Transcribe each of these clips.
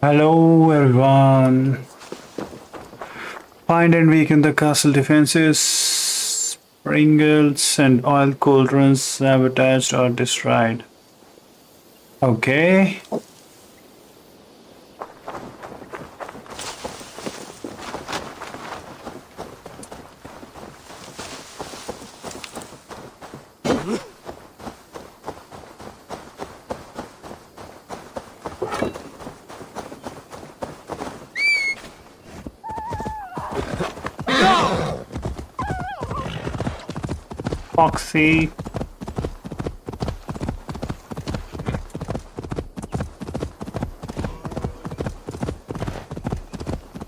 Hello everyone. Find and weaken the castle defenses. Pringles and oil cauldrons sabotaged or destroyed. Okay. Foxy.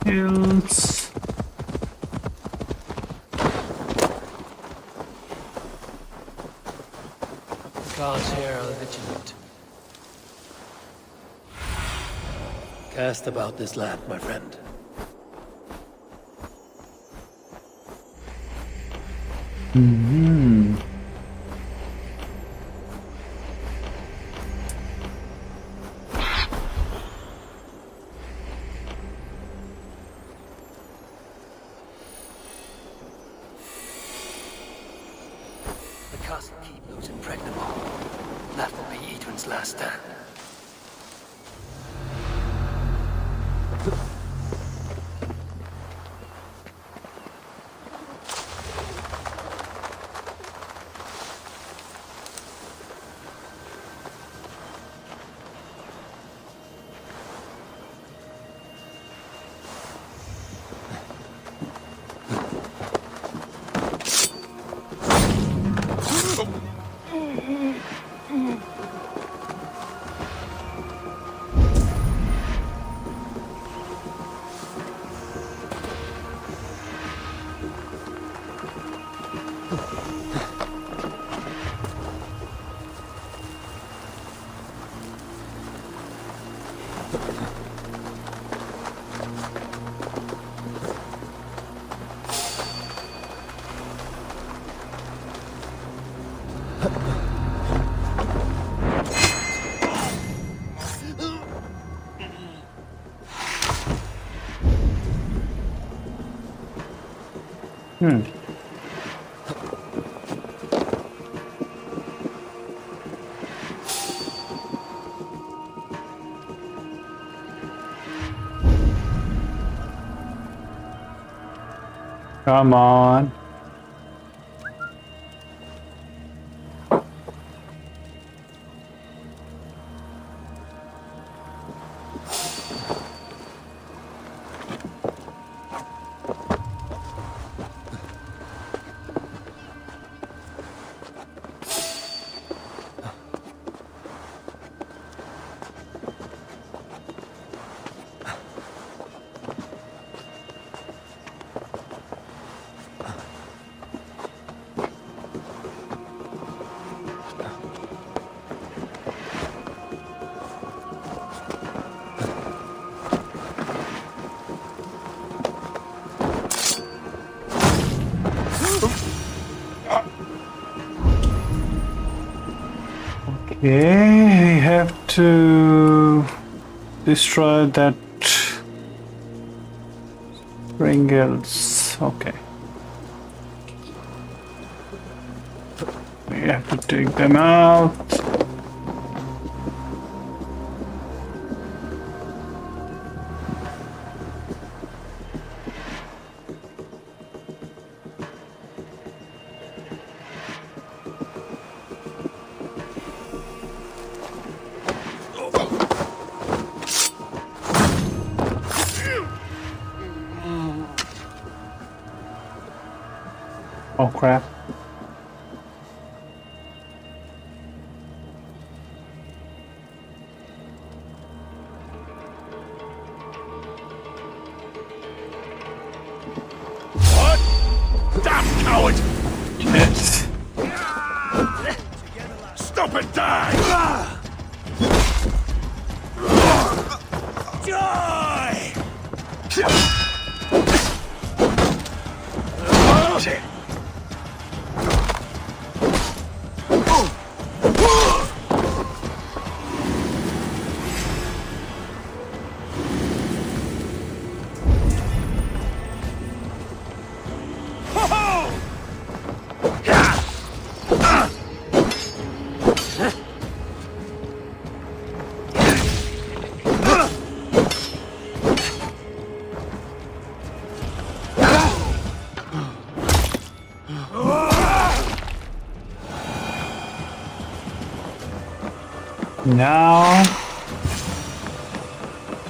Hills. Gods here are vigilant. Cast about this land, my friend. The castle keep looks impregnable. That will be Edwin's last stand. Come on. Okay, we have to destroy that Pringles. Okay. We have to take them out. Oh crap. What? Damn coward! Yes. Stop and die! Die! Now,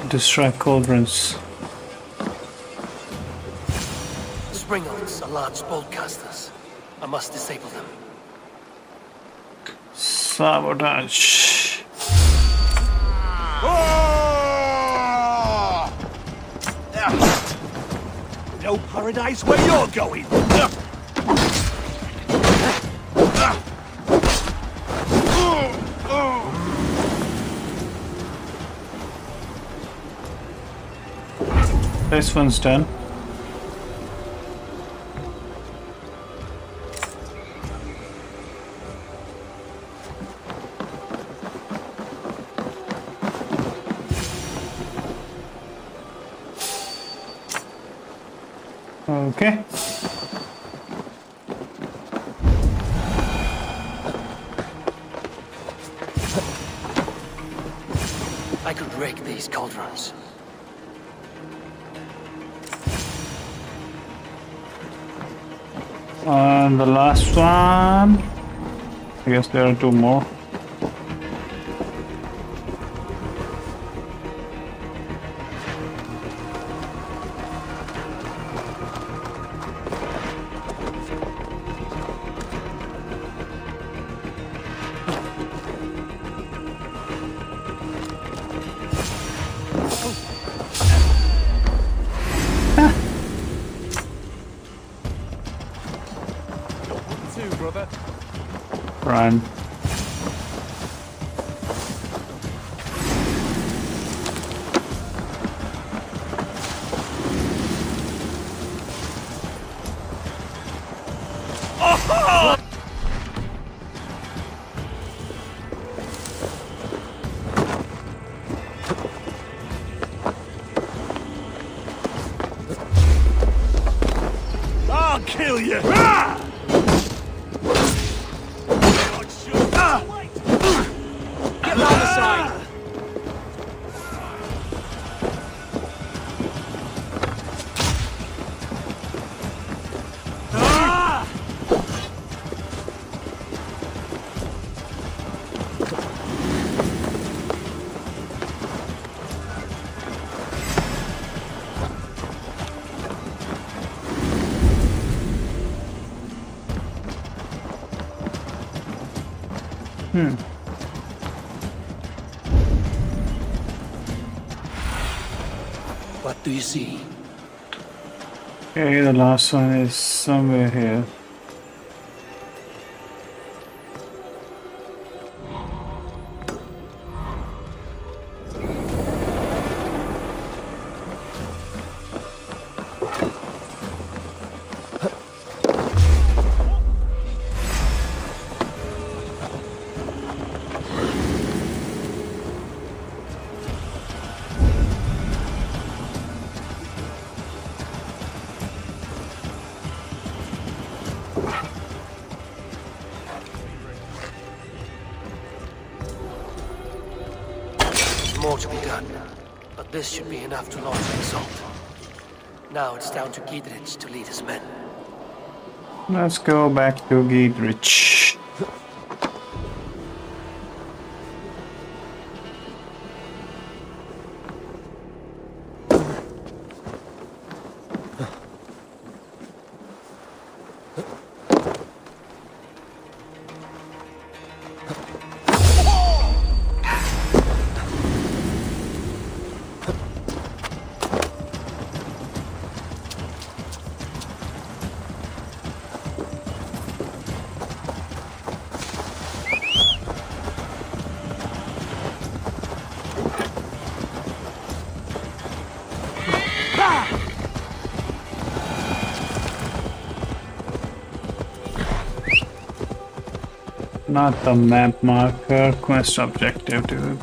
destroy cauldrons. Springles are large boltcasters. I must disable them. Sabotage. No paradise where you're going. This one's done. Okay. I could rake these cauldrons. And the last one. I guess there are two more. Brother. Run. I'll kill you. Get round the side! What do you see? Okay, the last one is somewhere here. More to be done, but this should be enough to launch an assault. Now it's down to Giedrich to lead his men. Let's go back to Giedrich. Not the map marker, quest objective, dude.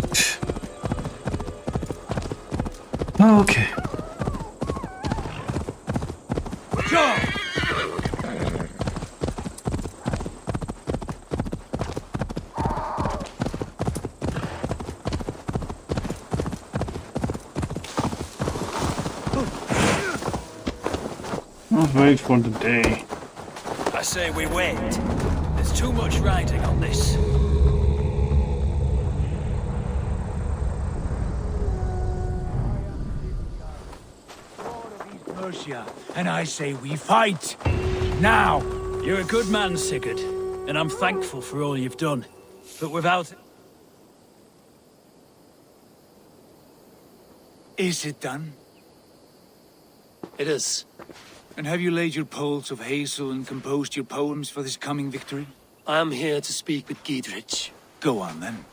Okay. Let's wait for the day. I say we wait. There's too much riding on this. Mercia, and I say we fight. Now! You're a good man, Sigurd, and I'm thankful for all you've done. But without... Is it done? It is. And have you laid your poles of hazel and composed your poems for this coming victory? I am here to speak with Giedrich. Go on then,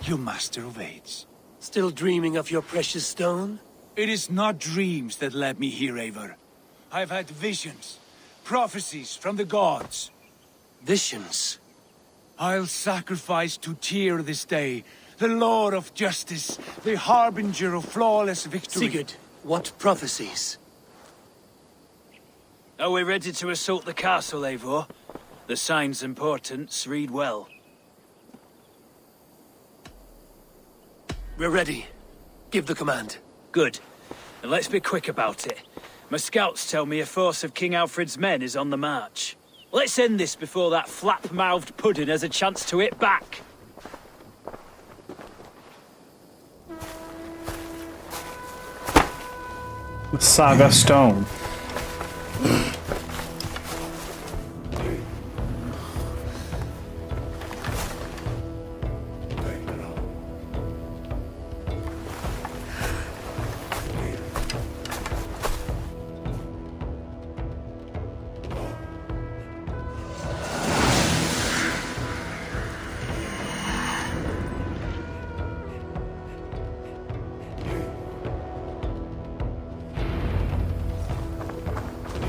you master of aids. Still dreaming of your precious stone? It is not dreams that led me here, Eivor. I've had visions, prophecies from the gods. Visions? I'll sacrifice to Tyr this day, the Lord of Justice, the harbinger of flawless victory. Sigurd, what prophecies? Are we ready to assault the castle, Eivor? The signs and portents read well. We're ready. Give the command. Good. And let's be quick about it. My scouts tell me a force of King Alfred's men is on the march. Let's end this before that flap-mouthed pudding has a chance to hit back. The Saga Stone.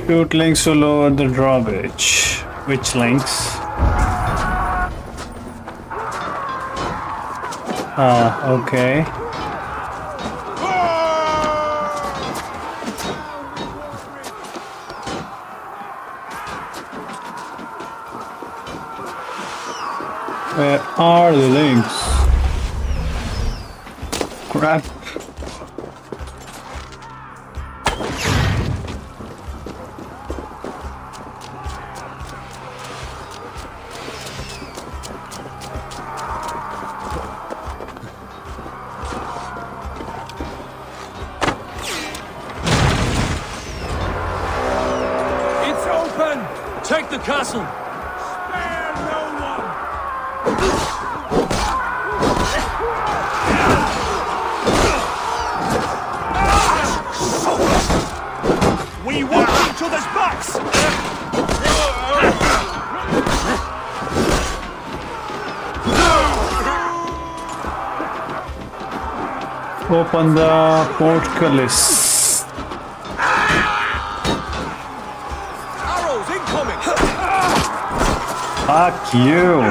Shoot links to lower the drawbridge. Which links? Okay. Where are the links? Crap. Take the castle! Spare no one! We want each other's backs! Open the portcullis. Fuck you!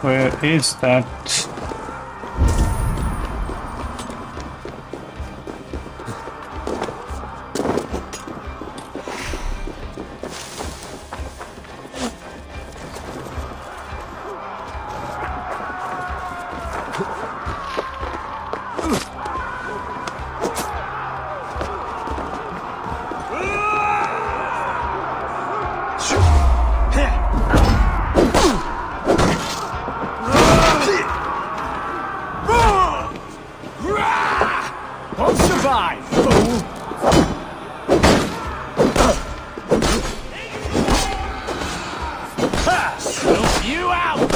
Where is that? Don't survive! Scoop you out!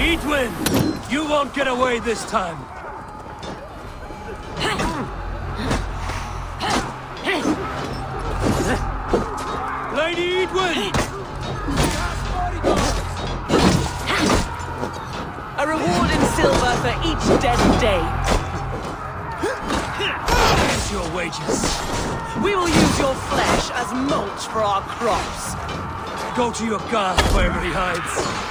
Edwin! You won't get away this time! Lady Edwin! A reward in silver for each dead day. Here's your wages. We will use your flesh as mulch for our crops. Go to your guard wherever he hides.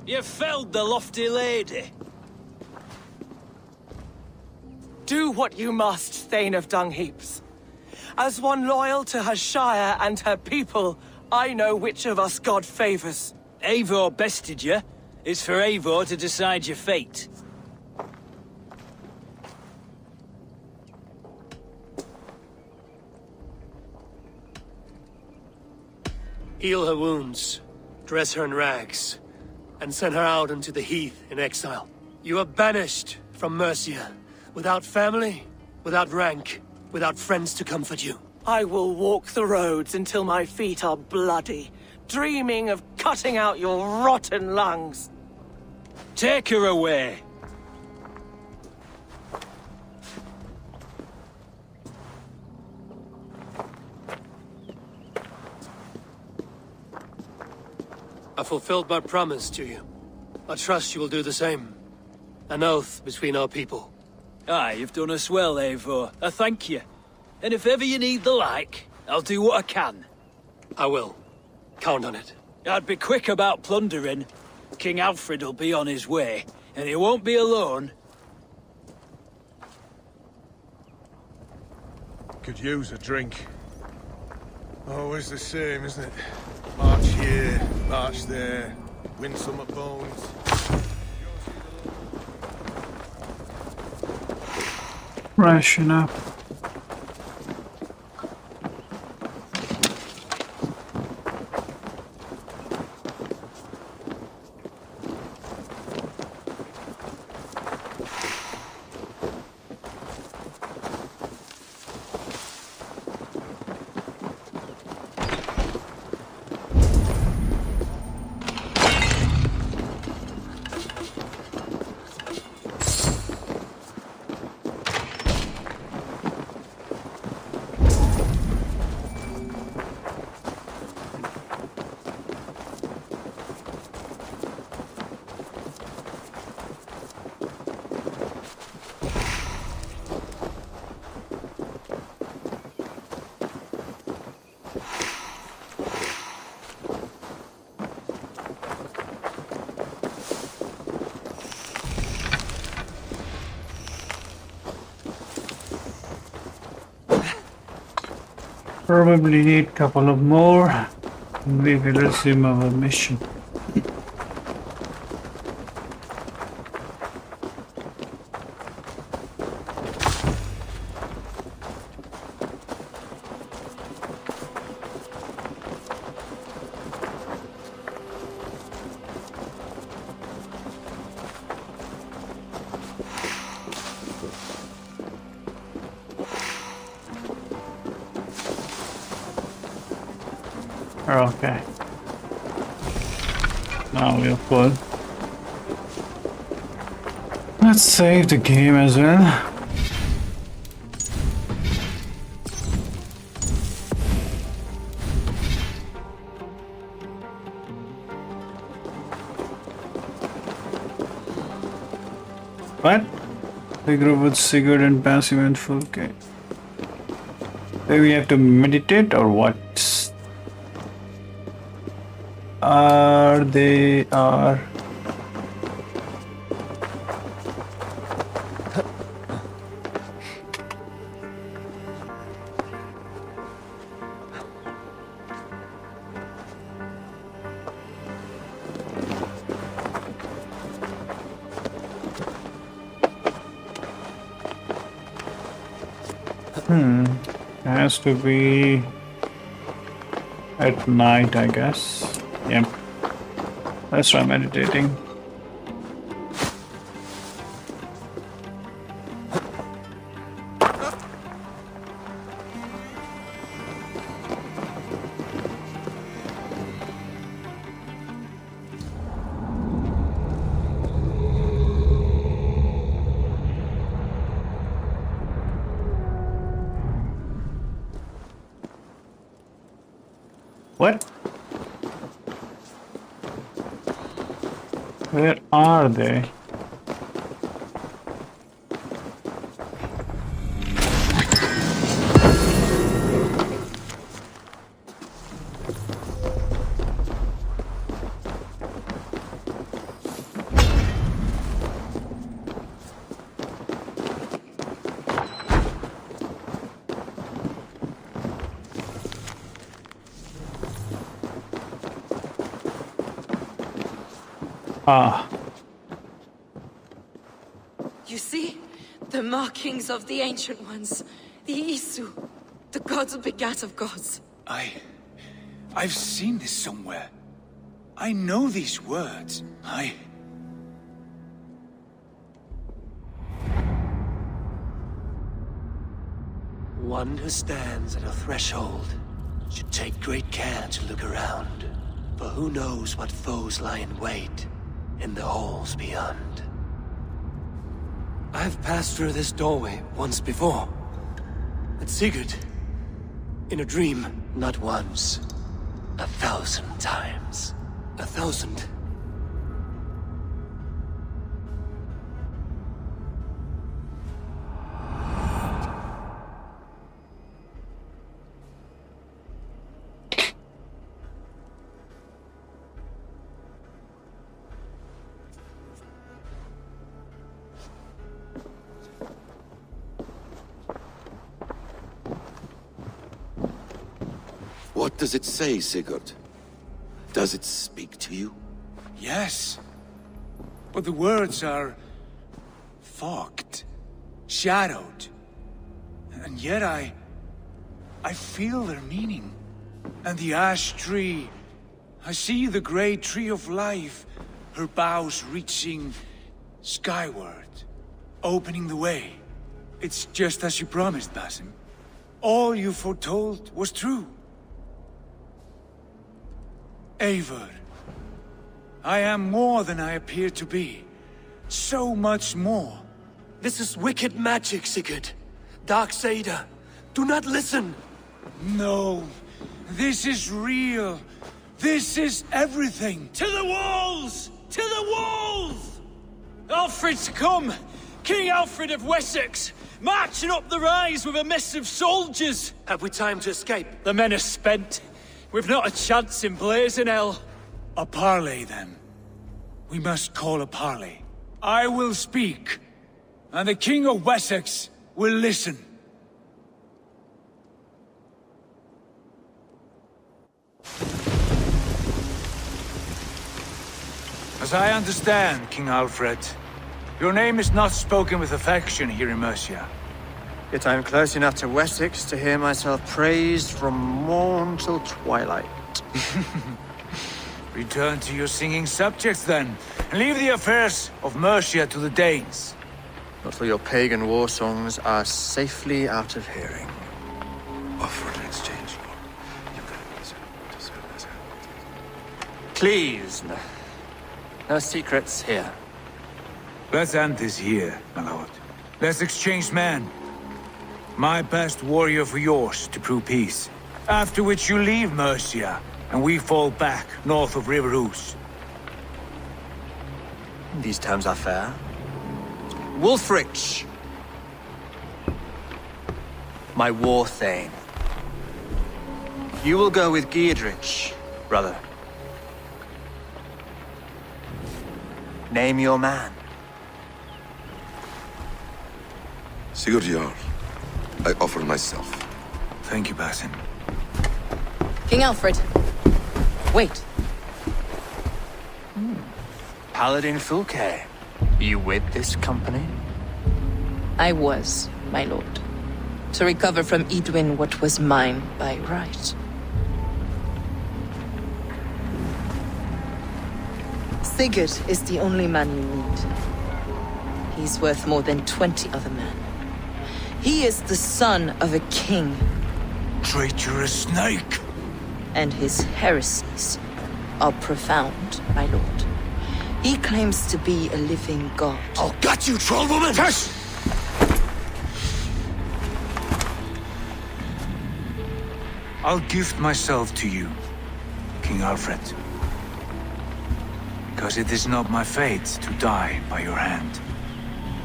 You felled the lofty lady. Do what you must, Thane of Dungheaps. As one loyal to her shire and her people, I know which of us God favors. Eivor bested you. It's for Eivor to decide your fate. Heal her wounds, dress her in rags, and send her out into the heath in exile. You are banished from Mercia, without family, without rank, without friends to comfort you. I will walk the roads until my feet are bloody, dreaming of cutting out your rotten lungs. Take her away. I fulfilled my promise to you. I trust you will do the same. An oath between our people. Aye, you've done us well, Eivor. I thank you. And if ever you need the like, I'll do what I can. I will. Count on it. I'd be quick about plundering. King Alfred will be on his way, and he won't be alone. Could use a drink. Always the same, isn't it? March here, march there, win some at bones. Ration up. Probably need a couple of more. We will resume our mission. Okay. Now we're full. Let's save the game as well. What? The group with Sigurd and passive and full. Okay. Do we have to meditate or what? They are. Has to be at night, I guess. Yep. Let's try meditating. What? Where are they? Ah. You see? The markings of the Ancient Ones. The Isu. The gods begat of gods. I've seen this somewhere. I know these words. One who stands at a threshold should take great care to look around, for who knows what foes lie in wait in the halls beyond. I've passed through this doorway once before. With Sigurd. In a dream. Not once. 1,000 times. 1,000. What does it say, Sigurd? Does it speak to you? Yes. But the words are fogged, shadowed. And yet I feel their meaning. And the ash tree, I see the great tree of life, her boughs reaching skyward, opening the way. It's just as you promised, Basim. All you foretold was true. Eivor, I am more than I appear to be. So much more. This is wicked magic, Sigurd. Darksader. Do not listen. No, this is real. This is everything. To the walls! To the walls! Alfred's come! King Alfred of Wessex! Marching up the rise with a mess of soldiers! Have we time to escape? The men are spent. We've not a chance in blazing hell. A parley, then. We must call a parley. I will speak, and the King of Wessex will listen. As I understand, King Alfred, your name is not spoken with affection here in Mercia. Yet I am close enough to Wessex to hear myself praised from morn till twilight. Return to your singing subjects, then, and leave the affairs of Mercia to the Danes. Not till your pagan war songs are safely out of hearing. Offer an exchange, Lord. You can Please, no secrets here. Let's end this here, my lord. Let's exchange men. My best warrior for yours to prove peace. After which you leave Mercia, and we fall back north of River Ouse. These terms are fair. Wulfrich, my war thane. You will go with Geodrich, brother. Name your man. Sigurd Jarl, I offer myself. Thank you, Basin. King Alfred. Wait. Paladin Fulke, you with this company? I was, my lord. To recover from Edwin what was mine by right. Sigurd is the only man you need. He's worth more than 20 other men. He is the son of a king, Traitorous snake! and his heresies are profound, my lord. He claims to be a living god. I'll gut you, troll woman! Tush! I'll gift myself to you, King Alfred. Because it is not my fate to die by your hand.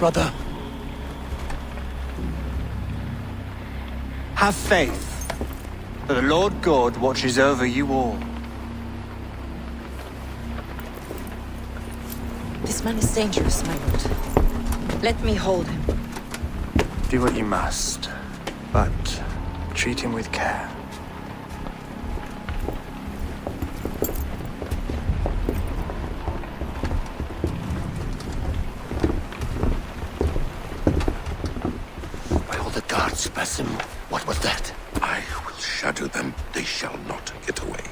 Brother, Have faith that the Lord God watches over you all. This man is dangerous, my lord. Let me hold him. Do what you must, but treat him with care. by all the gods, Basim, what was that? I will shadow them. They shall not get away.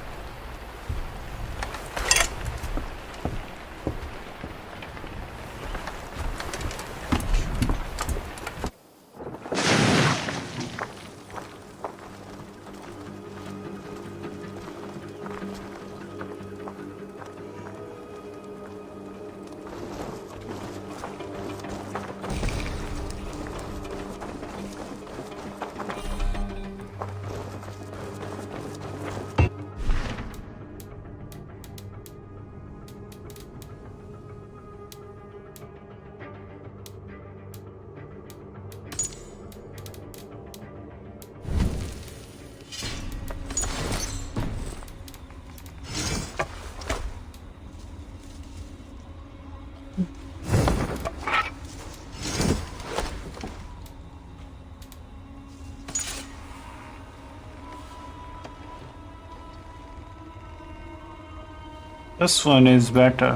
This one is better.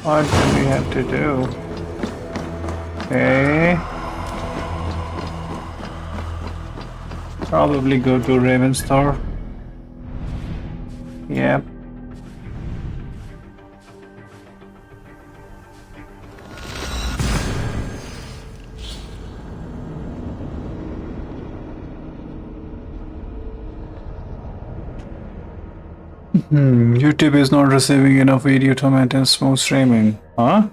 What do we have to do? Okay. Probably go to Ravensthorpe. Yep. YouTube is not receiving enough video to maintain smooth streaming. Huh?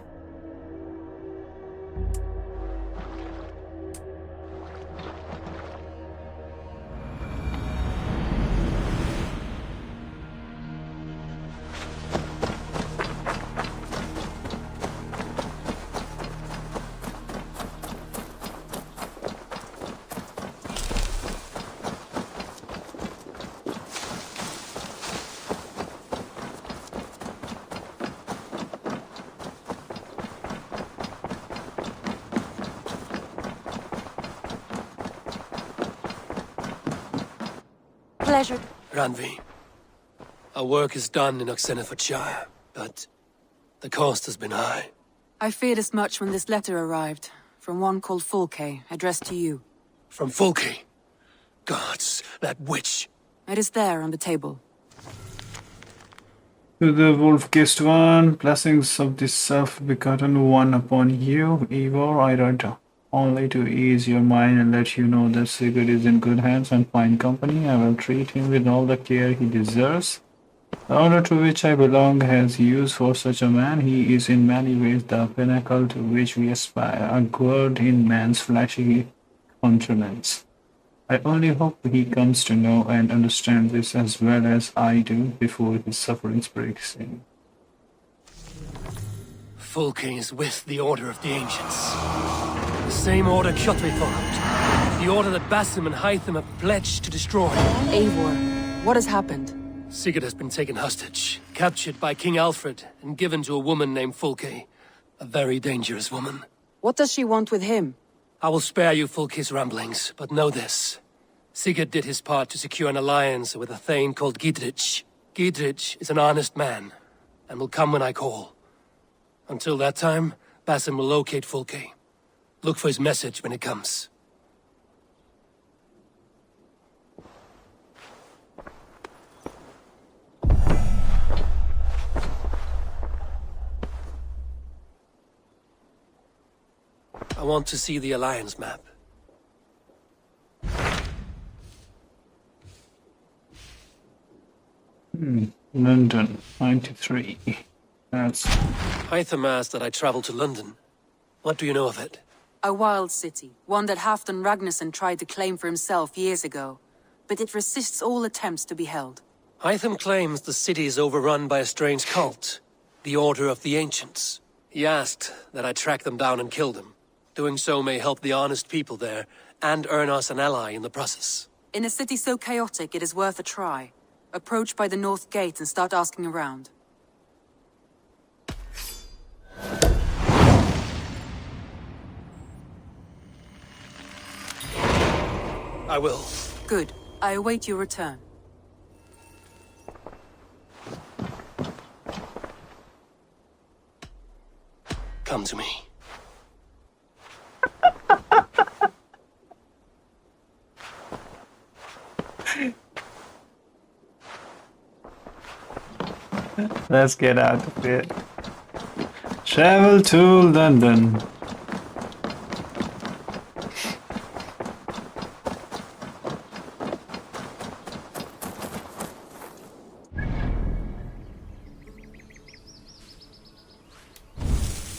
Pleasure. Ranvi, our work is done in Oxenfordshire, but the cost has been high. I feared as much when this letter arrived, from one called Fulke, addressed to you. From Fulke? Gods, that witch! It is there on the table. To the Wolf-Kissed One, blessings of the Self-Begotten One upon you, Eivor. I write only to ease your mind and let you know that Sigurd is in good hands and fine company. I will treat him with all the care he deserves. The honor to which I belong has use for such a man. He is in many ways the pinnacle to which we aspire, a god in man's fleshy countenance. I only hope he comes to know and understand this as well as I do before his sufferings breaks in. Fulke is with the Order of the Ancients. The same order Kjotve followed. The order that Basim and Hytham have pledged to destroy. Eivor, what has happened? Sigurd has been taken hostage, captured by King Alfred, and given to a woman named Fulke. A very dangerous woman. What does she want with him? I will spare you Fulke's ramblings, but know this. Sigurd did his part to secure an alliance with a thane called Gidrich. Gidrich is an honest man, and will come when I call. Until that time, Basim will locate Fulke. Look for his message when it comes. I want to see the Alliance map. London, 93. That's... Hytham asked that I travel to London. What do you know of it? A wild city, one that Halfdan Ragnarsson tried to claim for himself years ago. But it resists all attempts to be held. Hytham claims the city is overrun by a strange cult, the Order of the Ancients. He asked that I track them down and kill them. Doing so may help the honest people there, and earn us an ally in the process. In a city so chaotic, it is worth a try. Approach by the North Gate and start asking around. I will. Good. I await your return. Come to me. Let's get out of here. Travel to London.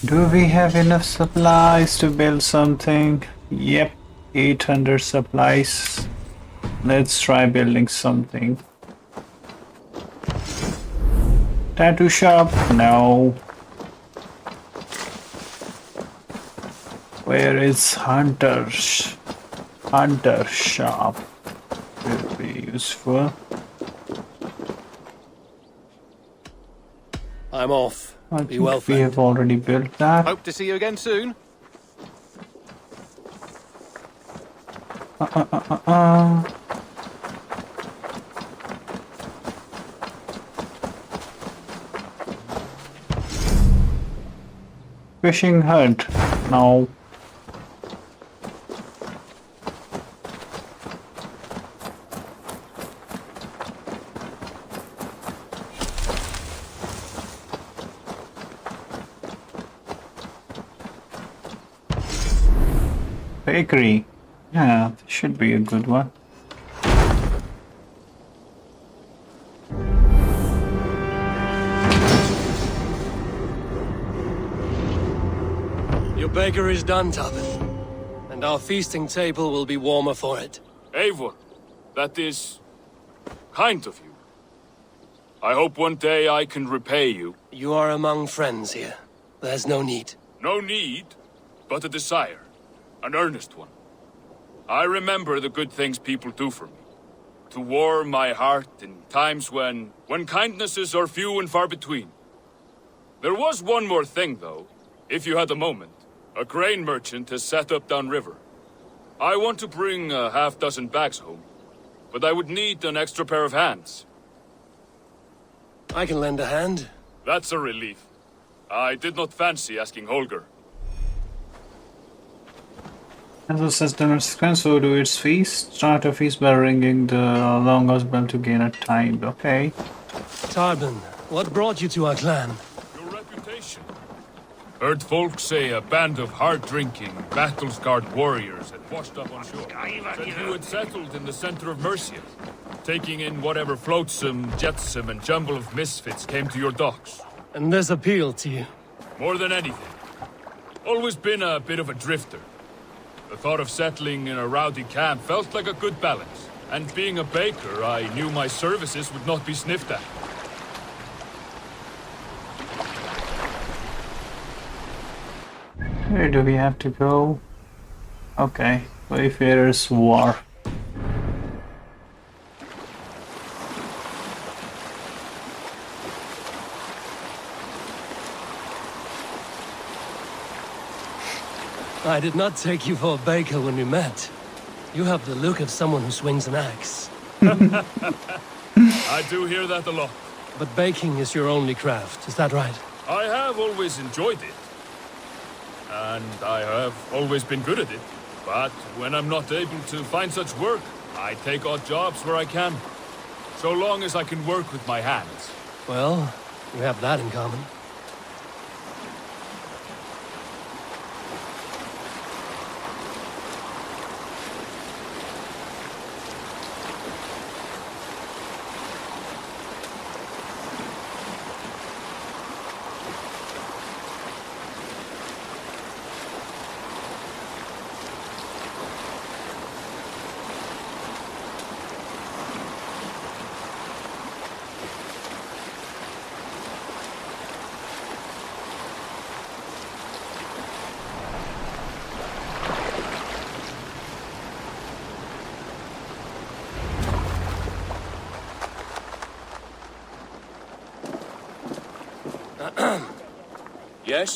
Do we have enough supplies to build something? Yep, 800 supplies. Let's try building something. Tattoo shop? No. Where is Hunter shop? Will be useful. I'm off. I Be think well, we friend. have already built that. Hope to see you again soon. Fishing hut? No. Bakery. Yeah, this should be a good one. Your baker is done, Tavin. And our feasting table will be warmer for it. Eivor, that is kind of you. I hope one day I can repay you. You are among friends here. There's no need. No need, but a desire. An earnest one. I remember the good things people do for me. To warm my heart in times when kindnesses are few and far between. There was one more thing, though, if you had a moment. A grain merchant has set up downriver. I want to bring a half-dozen bags home. but I would need an extra pair of hands. I can lend a hand. That's a relief. I did not fancy asking Holger. As a system sequence, so do its feast. Start a feast by ringing the longest bell to gain a time. Okay. Tarbin, what brought you to our clan? Your reputation. Heard folk say a band of hard-drinking, battle-scarred warriors had washed up on shore. Said you had settled in the center of Mercia, taking in whatever flotsam, jetsam, and jumble of misfits came to your docks. And this appealed to you? More than anything. Always been a bit of a drifter. The thought of settling in a rowdy camp felt like a good balance. And being a baker, I knew my services would not be sniffed at. Where do we have to go? Okay, Wayfarer's War. I did not take you for a baker when we met. You have the look of someone who swings an axe. I do hear that a lot. But baking is your only craft, is that right? I have always enjoyed it. And I have always been good at it. But when I'm not able to find such work, I take odd jobs where I can. So long as I can work with my hands. Well, we have that in common.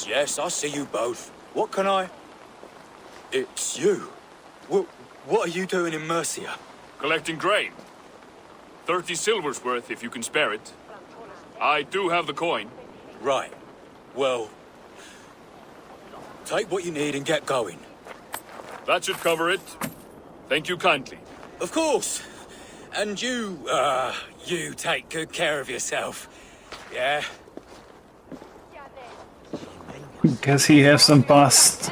Yes, I see you both. What can I... It's you. What are you doing in Mercia? Collecting grain. 30 silver's worth if you can spare it. I do have the coin. Right. Well... take what you need and get going. That should cover it. Thank you kindly. Of course. And you take good care of yourself. Yeah? Guess he has some past.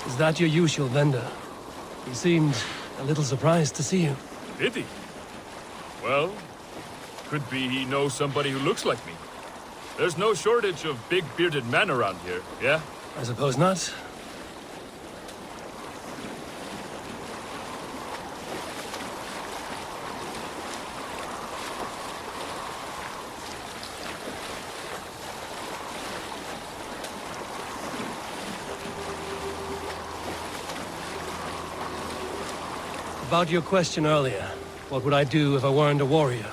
Is that your usual vendor? He seemed a little surprised to see you. Did he? Well, could be he knows somebody who looks like me. There's no shortage of big bearded men around here, yeah? I suppose not. About your question earlier, what would I do if I weren't a warrior?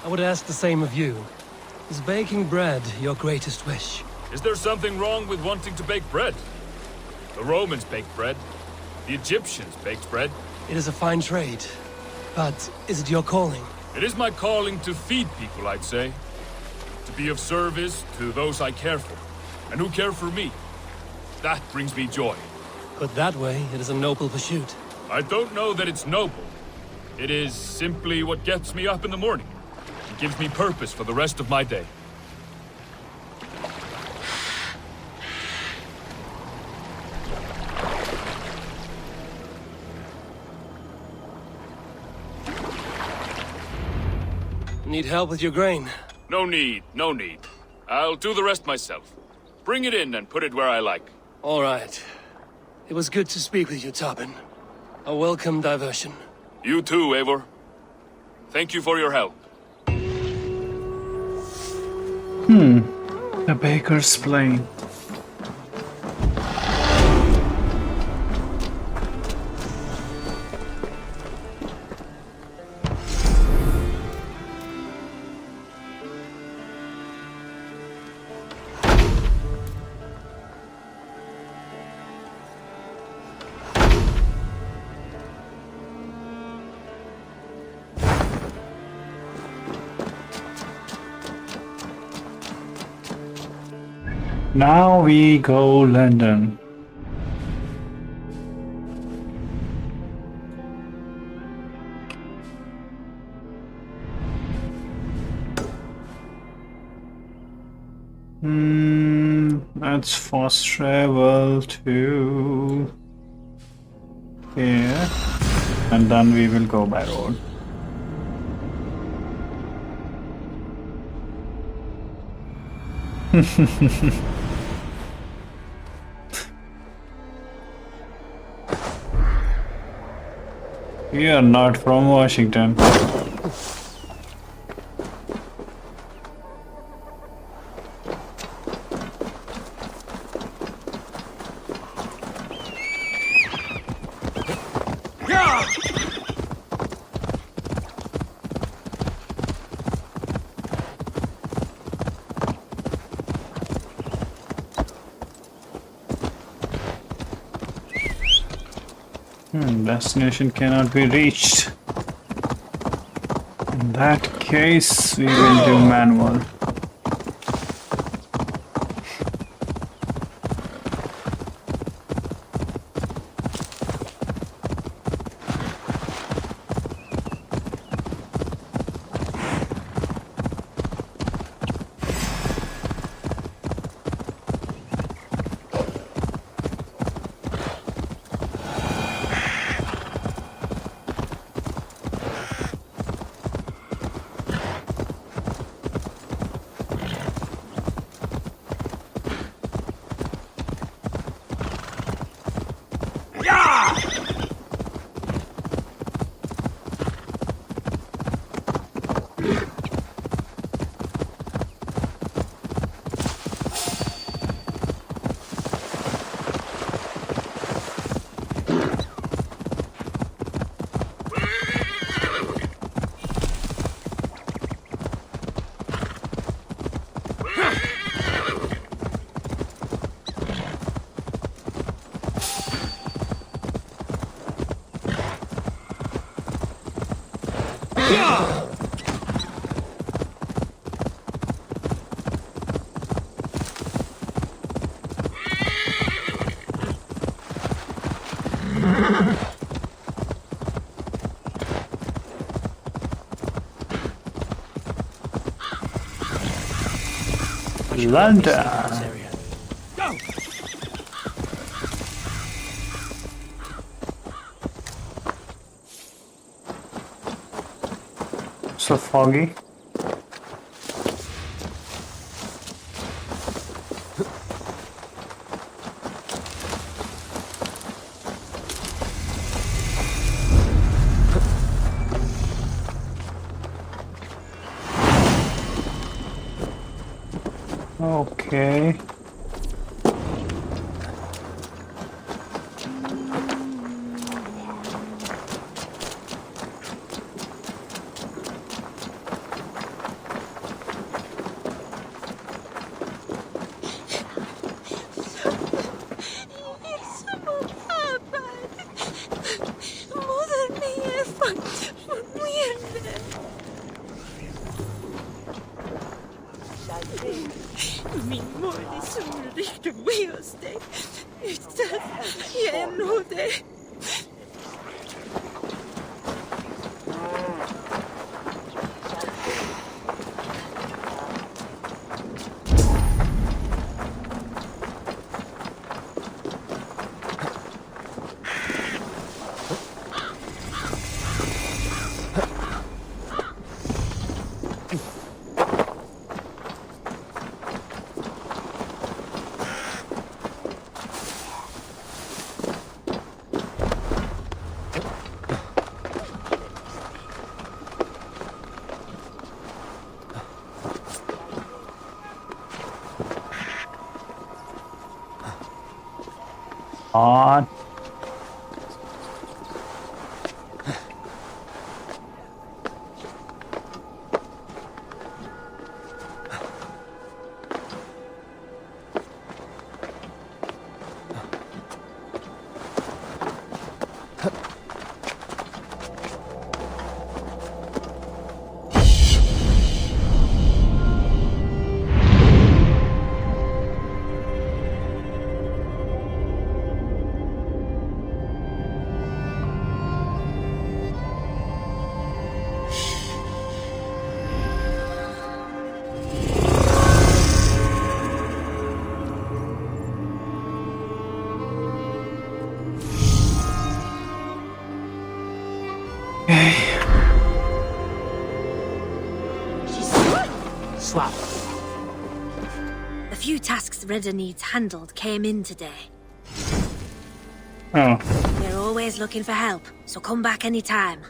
I would ask the same of you. Is baking bread your greatest wish? Is there something wrong with wanting to bake bread? The Romans baked bread. The Egyptians baked bread. It is a fine trade. But is it your calling? It is my calling to feed people, I'd say. To be of service to those I care for, and who care for me. That brings me joy. Put that way, it is a noble pursuit. I don't know that it's noble. It is simply what gets me up in the morning. It gives me purpose for the rest of my day. Need help with your grain? No need, no need. I'll do the rest myself. Bring it in and put it where I like. All right. It was good to speak with you, Tarbin. A welcome diversion. You too, Eivor. Thank you for your help. The baker's plane. Now we go London. Let's fast travel to here, and then we will go by road. We are not from Washington. Destination cannot be reached. In that case, we will do manual. London. So foggy. Okay. Min mor är så riktigt med hos dig. Utan jag når dig. On. Swap. The few tasks Redder needs handled came in today. Oh. We're always looking for help, so come back anytime.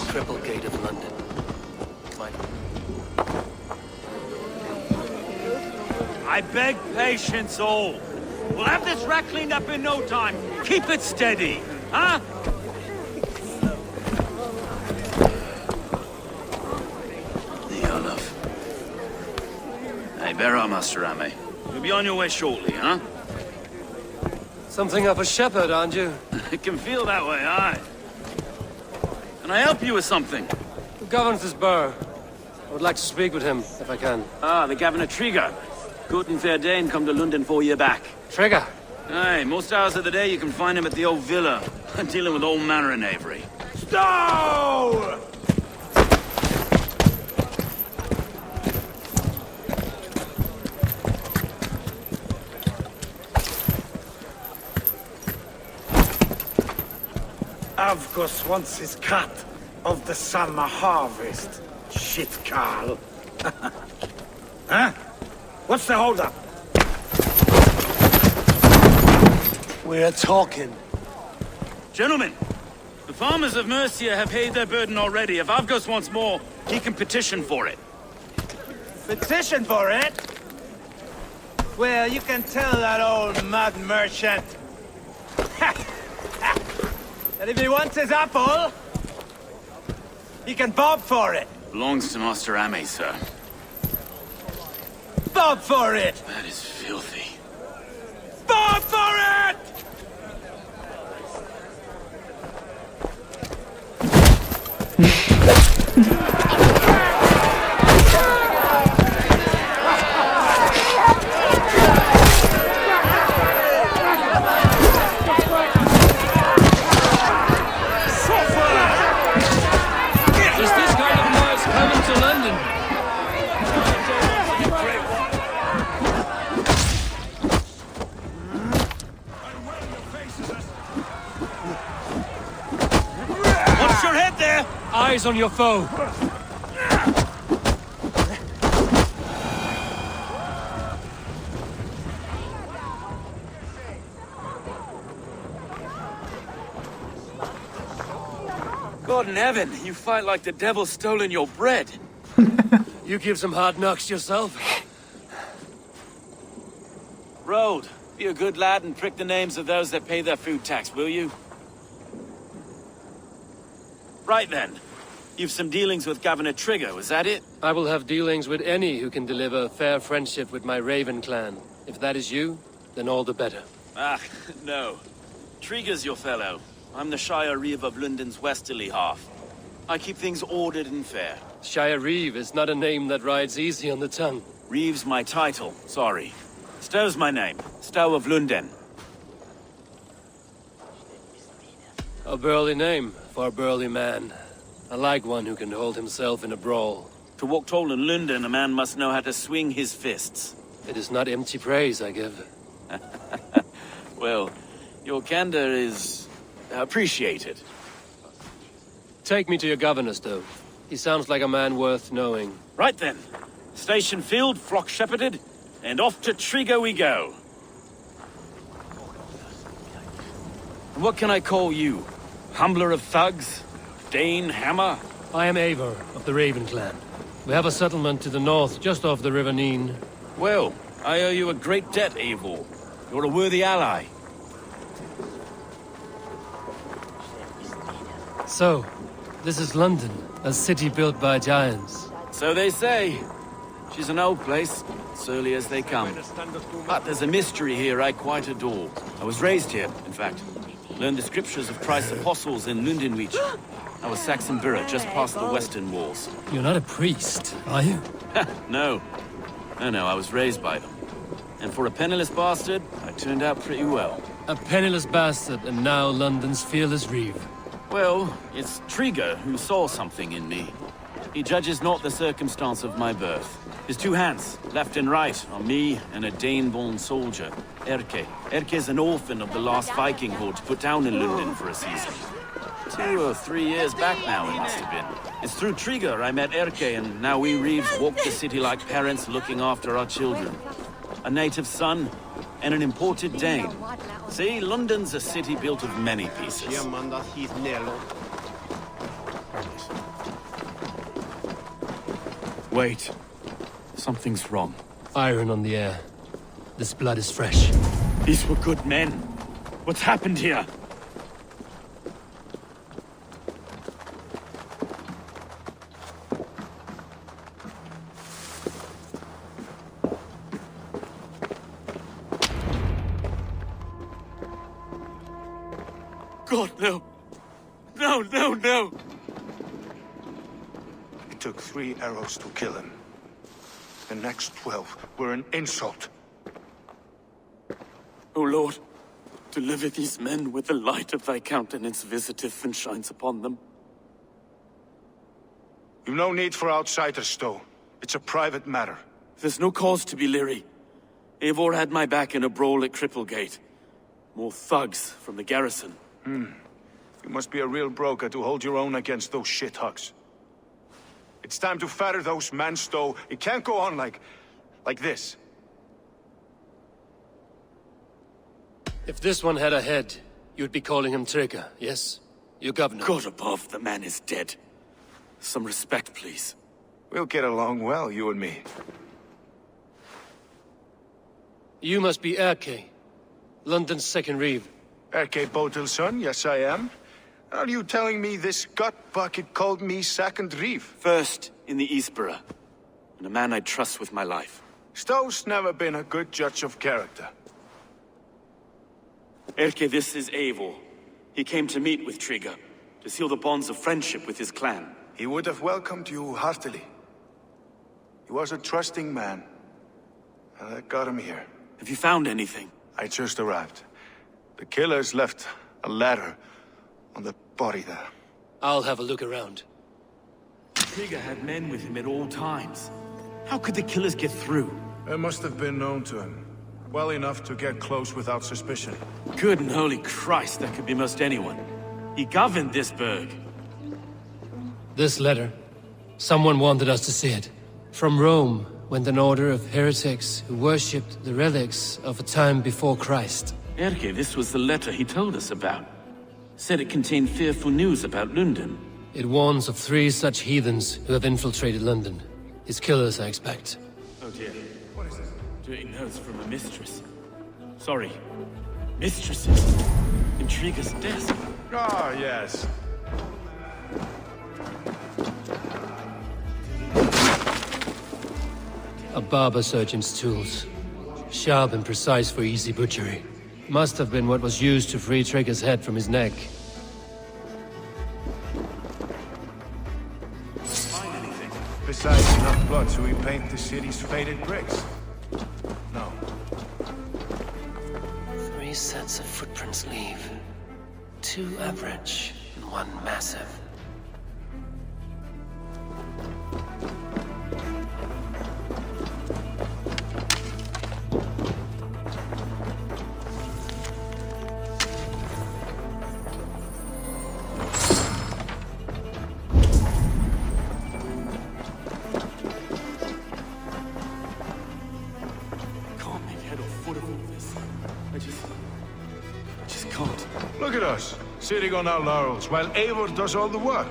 Triple Gate of London. I beg patience, all. We'll have this wreck cleaned up in no time. Keep it steady, huh? The Olaf. Hey, bear up, Master Ame. You'll be on your way shortly, huh? Something of a shepherd, aren't you? It can feel that way, aye. Can I help you with something? Who governs this burgh? I would like to speak with him, if I can. Ah, the Governor Trigger. Good and fair Dane come to London 4 year back. Trigger? Aye, most hours of the day you can find him at the old villa, dealing with all manner of knavery. Stow! Avgus wants his cut of the summer harvest. Shit, Carl. Huh? What's the holdup? We're talking. Gentlemen, the farmers of Mercia have paid their burden already. If Avgus wants more, he can petition for it. Petition for it? Well, you can tell that old mud merchant that if he wants his apple, he can bob for it. Belongs to Master Ame, sir. Bob for it! That is filthy. Bob for it! Eyes on your foe. God in heaven, you fight like the devil stolen your bread. You give some hard knocks yourself. Road, be a good lad and prick the names of those that pay their food tax, will you? Right then. You've some dealings with Governor Trigger, was that it? I will have dealings with any who can deliver fair friendship with my Raven clan. If that is you, then all the better. Ah, no. Trigger's your fellow. I'm the Shire Reeve of London's westerly half. I keep things ordered and fair. Shire Reeve is not a name that rides easy on the tongue. Reeve's my title, sorry. Stow's my name. Stow of London. A burly name for a burly man. I like one who can hold himself in a brawl. To walk tall in London, a man must know how to swing his fists. It is not empty praise I give. Well, your candor is appreciated. Take me to your governor, Stow. He sounds like a man worth knowing. Right then. Station filled, flock shepherded, and off to Trigger we go. What can I call you? Humbler of thugs? Dane Hammer? I am Eivor of the Raven clan. We have a settlement to the north, just off the River Neen. Well, I owe you a great debt, Eivor. You're a worthy ally. So, this is London, a city built by giants. So they say. She's an old place, surly as they come. But there's a mystery here I quite adore. I was raised here, in fact. Learned the scriptures of Christ's apostles in Lundenreach. I was Saxon Borough, just past the western walls. You're not a priest, are you? No. No, I was raised by them. And for a penniless bastard, I turned out pretty well. A penniless bastard, and now London's fearless reeve. Well, it's Trigger who saw something in me. He judges not the circumstance of my birth. His two hands, left and right, are me and a Dane-born soldier, Erke. Erke's an orphan of the last Viking horde put down in London for a season. 2 or 3 years back now, it must have been. It's through Trigger I met Erke, and now we Reeves walk the city like parents looking after our children. A native son, and an imported Dane. See, London's a city built of many pieces. Wait. Something's wrong. Iron on the air. This blood is fresh. These were good men. What's happened here? God, no. No. It took 3 arrows to kill him. The next 12 were an insult. O Lord, deliver these men with the light of thy countenance visiteth and shines upon them. You've no need for outsiders, though. It's a private matter. There's no cause to be leery. Eivor had my back in a brawl at Cripplegate. More thugs from the garrison. You must be a real broker to hold your own against those shithugs. It's time to fetter those men, Stowe. It can't go on like this. If this one had a head, you'd be calling him Trigger, yes? Your governor. God above, the man is dead. Some respect, please. We'll get along well, you and me. You must be Erke, London's second reeve. Erke Botil's son, yes I am. Are you telling me this gut bucket called me second reeve? First in the Eastborough, and a man I trust with my life. Stowe's never been a good judge of character. Erke, this is Eivor. He came to meet with Trigger, to seal the bonds of friendship with his clan. He would have welcomed you heartily. He was a trusting man, and that got him here. Have you found anything? I just arrived. The killers left a ladder on the body there. I'll have a look around. Trigger had men with him at all times. How could the killers get through? It must have been known to him. Well enough to get close without suspicion. Good and holy Christ, that could be most anyone. He governed this burg. This letter. Someone wanted us to see it. From Rome went an order of heretics who worshipped the relics of a time before Christ. Erke, this was the letter he told us about. Said it contained fearful news about London. It warns of 3 such heathens who have infiltrated London. His killers, I expect. Oh dear. What is this? Dirty notes from a mistress. Sorry. Mistresses. In Trigger's desk. Ah, yes. A barber surgeon's tools. Sharp and precise for easy butchery. Must have been what was used to free Trigger's head from his neck. Besides enough blood to repaint the city's faded bricks. No. 3 sets of footprints leave. 2 average and 1 massive. Look at us, sitting on our laurels, while Eivor does all the work.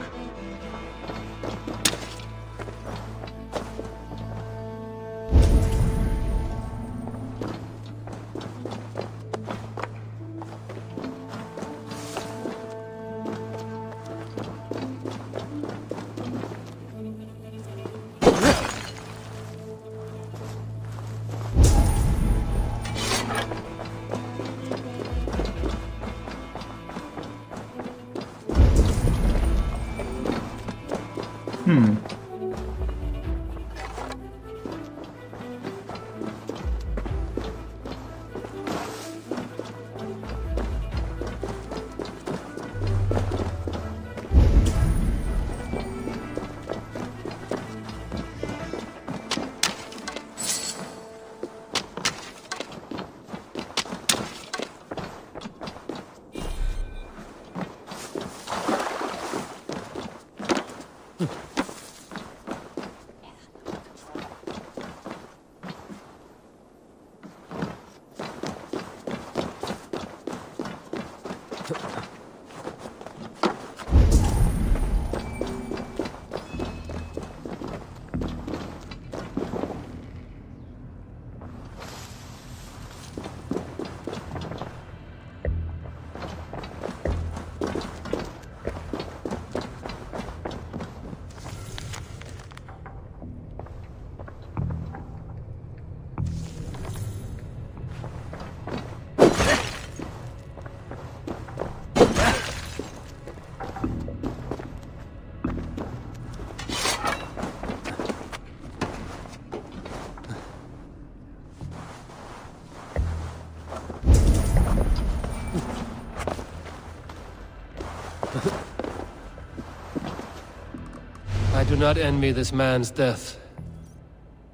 I do not envy this man's death.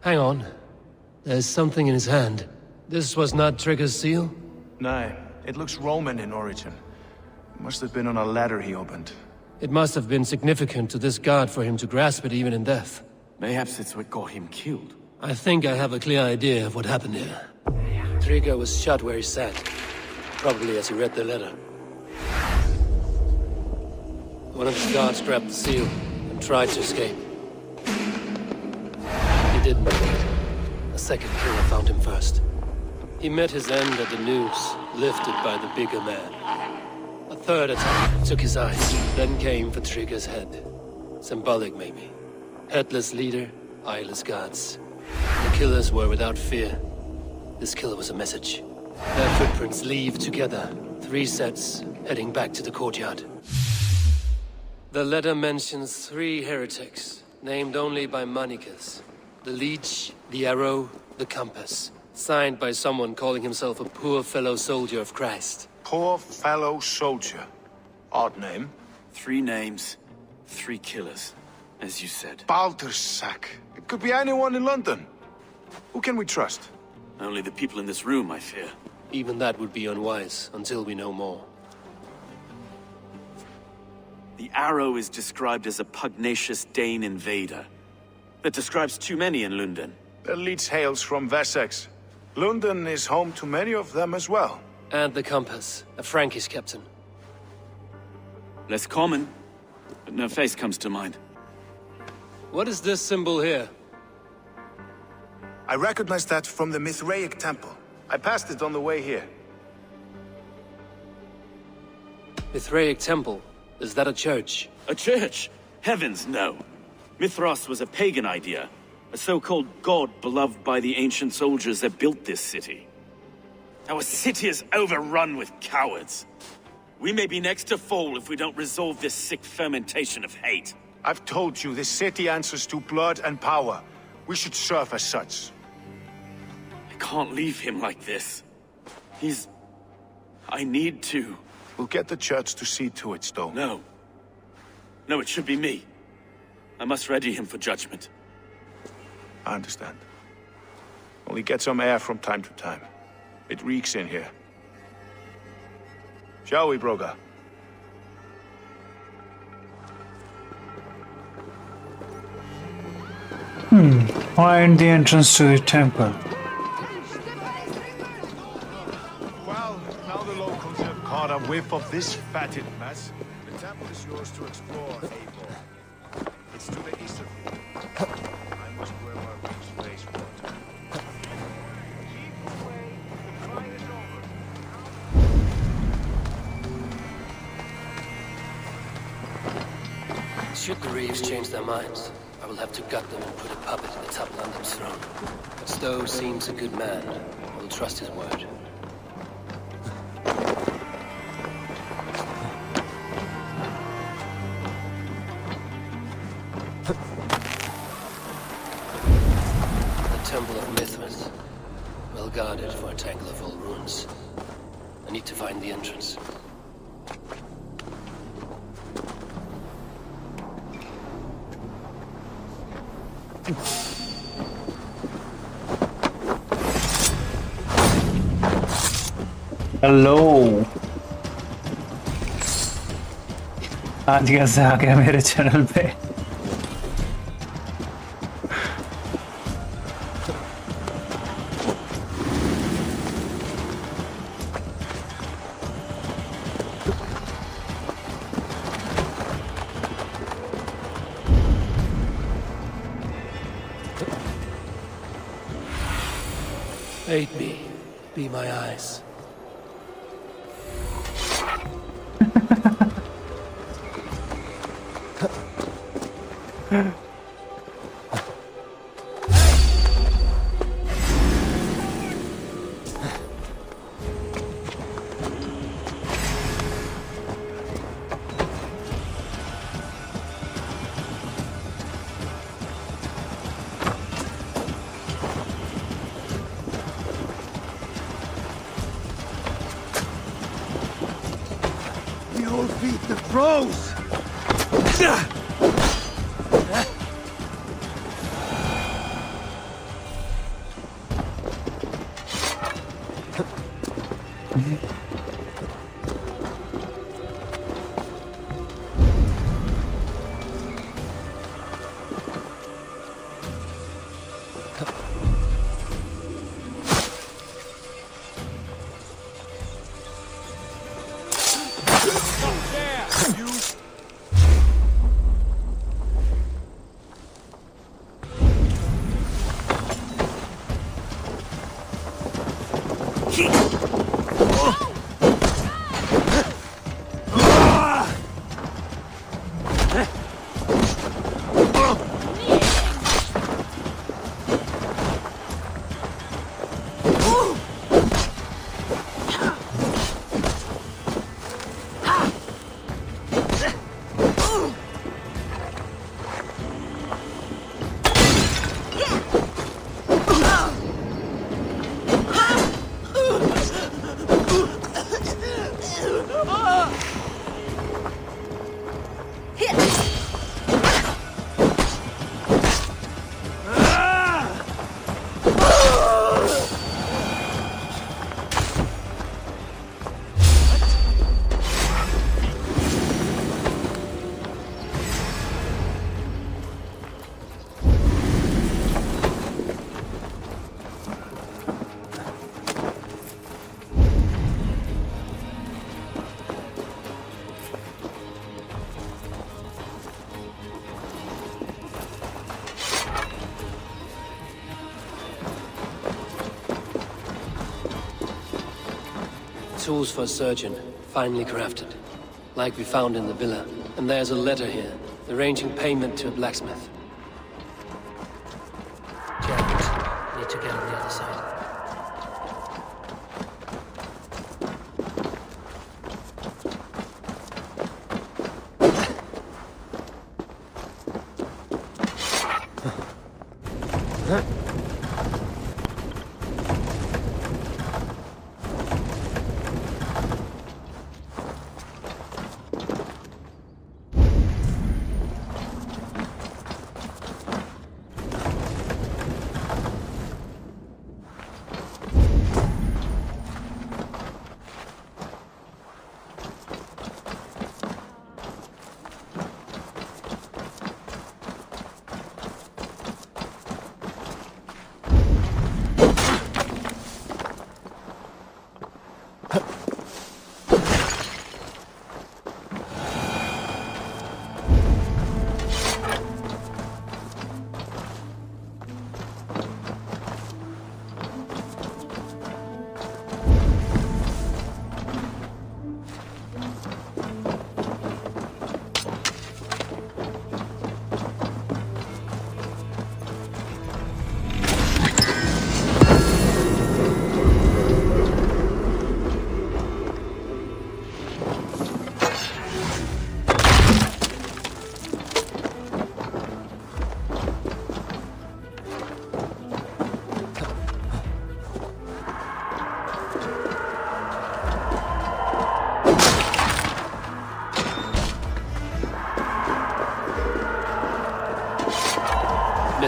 Hang on. There's something in his hand. This was not Trigger's seal? No, it looks Roman in origin. Must have been on a ladder he opened. It must have been significant to this god for him to grasp it even in death. Mayhaps it's what got him killed. I think I have a clear idea of what happened here. Trigger was shot where he sat. Probably as he read the letter. One of the guards grabbed the seal and tried to escape. He didn't. A second killer found him first. He met his end at the noose, lifted by the bigger man. A third attack took his eyes, then came for Trigger's head. Symbolic, maybe. Headless leader, eyeless gods. The killers were without fear. This killer was a message. Their footprints leave together. 3 sets, heading back to the courtyard. The letter mentions 3 heretics, named only by Manicus. The Leech, the Arrow, the Compass. Signed by someone calling himself a poor fellow soldier of Christ. Poor fellow soldier. Odd name. 3 names, 3 killers, as you said. Baldersack. It could be anyone in London. Who can we trust? Only the people in this room, I fear. Even that would be unwise, until we know more. The Arrow is described as a pugnacious Dane invader. That describes too many in London. The Leech hails from Wessex. London is home to many of them as well. And the Compass, a Frankish captain. Less common, but no face comes to mind. What is this symbol here? I recognize that from the Mithraic temple. I passed it on the way here. Mithraic temple? Is that a church? A church? Heavens, no. Mithras was a pagan idea. A so-called god beloved by the ancient soldiers that built this city. Our city is overrun with cowards. We may be next to fall if we don't resolve this sick fermentation of hate. I've told you, this city answers to blood and power. We should serve as such. I can't leave him like this. I need to. We'll get the church to see to it, Stowe. No. No, it should be me. I must ready him for judgment. I understand. Only get some air from time to time. It reeks in here. Shall we, Broga? Find the entrance to the temple. Well, now the locals have caught a whiff of this fatted mess. The temple is yours to explore, Eivor. It's to the east of you. I must wear my wings face water. Keep away, the fight is over. Should the Reeves change their minds, I will have to gut them and put a puppet atop London's throne. But Stowe seems a good man. I will trust his word. Temple of Mithras. Well guarded for a tangle of old ruins. I need to find the entrance. Hello आज कैसे आ गया मेरे channel पे Aid me. Be my eyes. Behold feet the crows! Tools for a surgeon, finely crafted. Like we found in the villa. And there's a letter here, arranging payment to a blacksmith. Janet, need to get on the other side.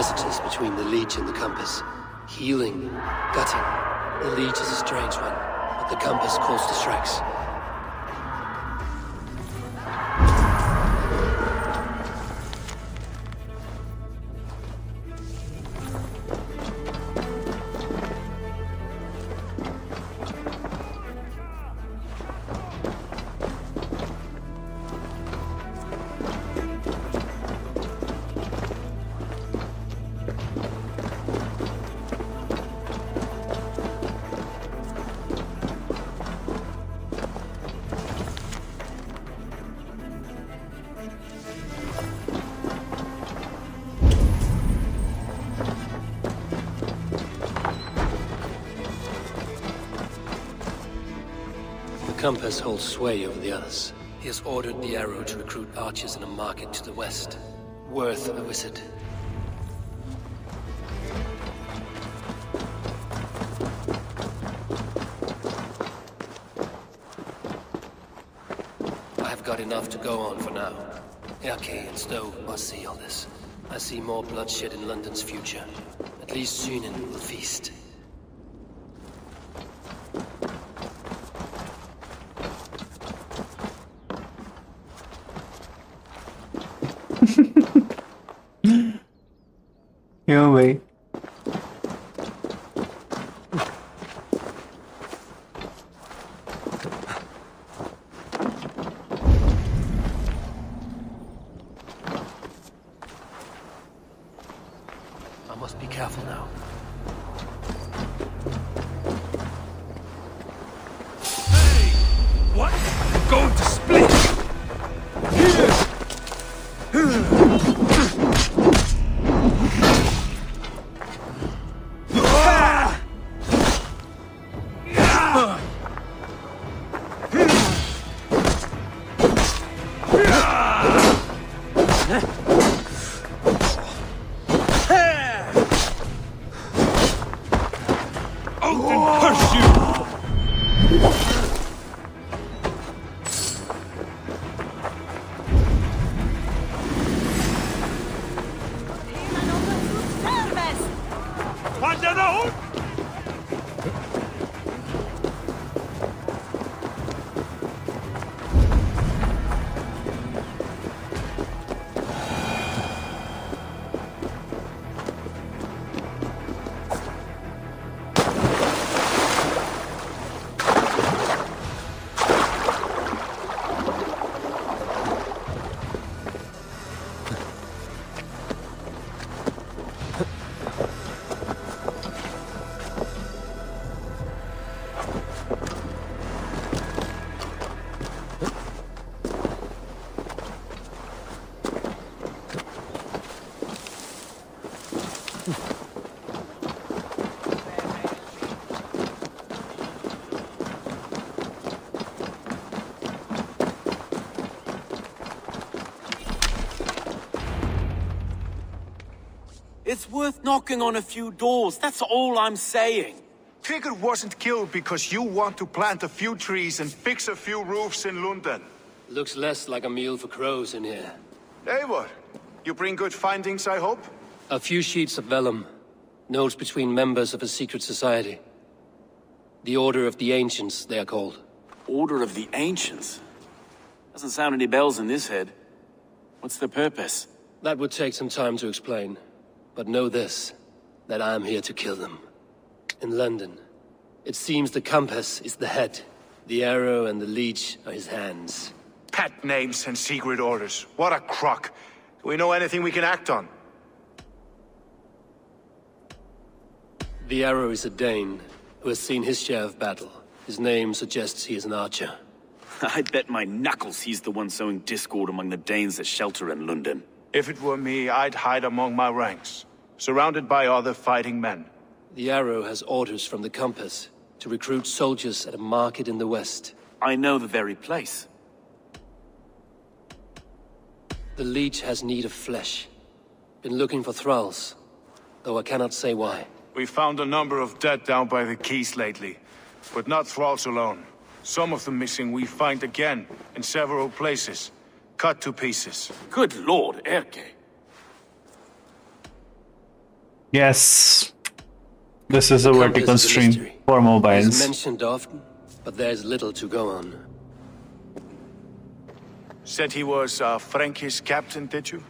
visitors between the Leech and the Compass. Healing, gutting. The Leech is a strange one, but the Compass calls distracts. The Compass holds sway over the others. He has ordered the Arrow to recruit archers in a market to the west. Worth a visit. I have got enough to go on for now. Erke and Stowe must see all this. I see more bloodshed in London's future. At least Sunan will feast. Your way. I must be careful now. Hey! What? I'm going to split! It's worth knocking on a few doors, that's all I'm saying. Tigger wasn't killed because you want to plant a few trees and fix a few roofs in London. Looks less like a meal for crows in here. Eivor, you bring good findings, I hope? A few sheets of vellum. Notes between members of a secret society. The Order of the Ancients, they are called. Order of the Ancients? Doesn't sound any bells in this head. What's the purpose? That would take some time to explain. But know this, that I am here to kill them. In London, it seems the Compass is the head. The Arrow and the Leech are his hands. Pet names and secret orders. What a crock. Do we know anything we can act on? The Arrow is a Dane, who has seen his share of battle. His name suggests he is an archer. I bet my knuckles he's the one sowing discord among the Danes that shelter in London. If it were me, I'd hide among my ranks, surrounded by other fighting men. The Arrow has orders from the Compass to recruit soldiers at a market in the west. I know the very place. The Leech has need of flesh. Been looking for thralls, though I cannot say why. We found a number of dead down by the quays lately, but not thralls alone. Some of the missing we find again in several places, cut to pieces. Good lord, Erke. Yes, this is a Compass vertical is a stream mystery. for He's mobiles. mentioned often, but there's little to go on. Said he was Frankish captain, did you?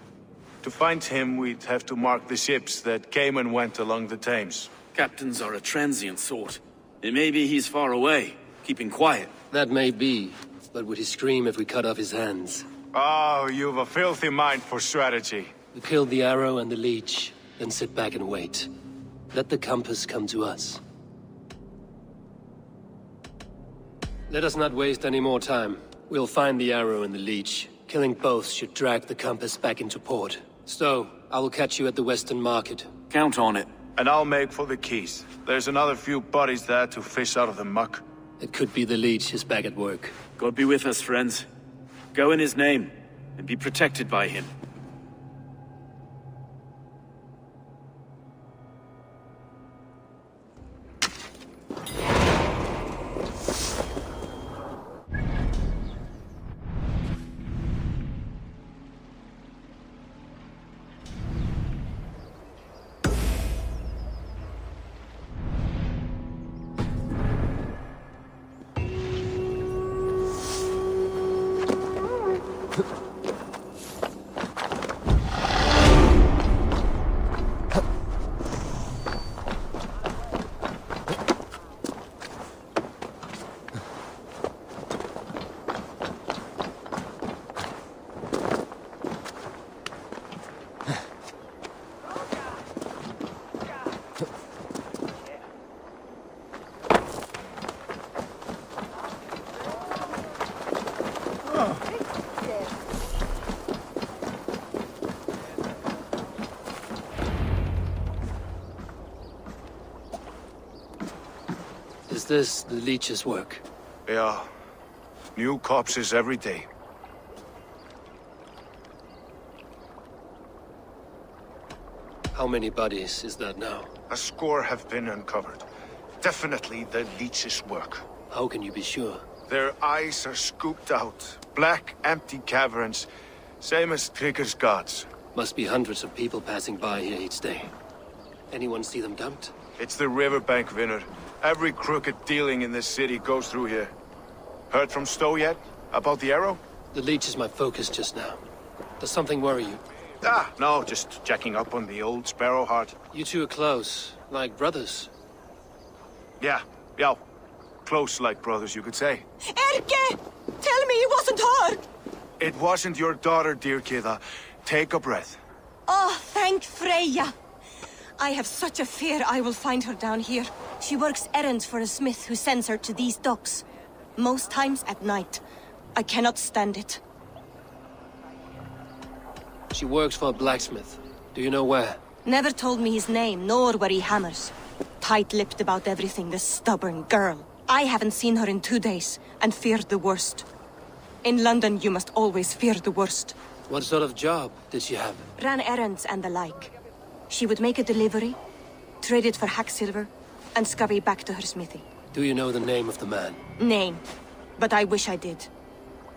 To find him, we'd have to mark the ships that came and went along the Thames. Captains are a transient sort. It may be he's far away, keeping quiet. That may be, but would he scream if we cut off his hands? Oh, you've a filthy mind for strategy. We kill the arrow and the leech, then sit back and wait. Let the compass come to us. Let us not waste any more time. We'll find the arrow and the leech. Killing both should drag the compass back into port. Stowe, I will catch you at the Western Market. Count on it. And I'll make for the keys. There's another few bodies there to fish out of the muck. It could be the leech is back at work. God be with us, friends. Go in his name, and be protected by him. Is this the leech's work? Yeah. New corpses every day. How many bodies is that now? A score have been uncovered. Definitely the leech's work. How can you be sure? Their eyes are scooped out. Black, empty caverns. Same as Trigger's gods. Must be hundreds of people passing by here each day. Anyone see them dumped? It's the riverbank, Vinner. Every crooked dealing in this city goes through here. Heard from Stowe yet? About the arrow? The leech is my focus just now. Does something worry you? Ah, no, just checking up on the old Sparrowheart. You two are close, like brothers. Yeah. Close like brothers, you could say. Erke! Tell me it wasn't her! It wasn't your daughter, dear Kida. Take a breath. Oh, thank Freya. I have such a fear I will find her down here. She works errands for a smith who sends her to these docks. Most times at night. I cannot stand it. She works for a blacksmith. Do you know where? Never told me his name, nor where he hammers. Tight-lipped about everything, this stubborn girl. I haven't seen her in 2 days, and feared the worst. In London, you must always fear the worst. What sort of job did she have? Ran errands and the like. She would make a delivery, trade it for hack silver, and scurry back to her smithy. Do you know the name of the man? Name. But I wish I did.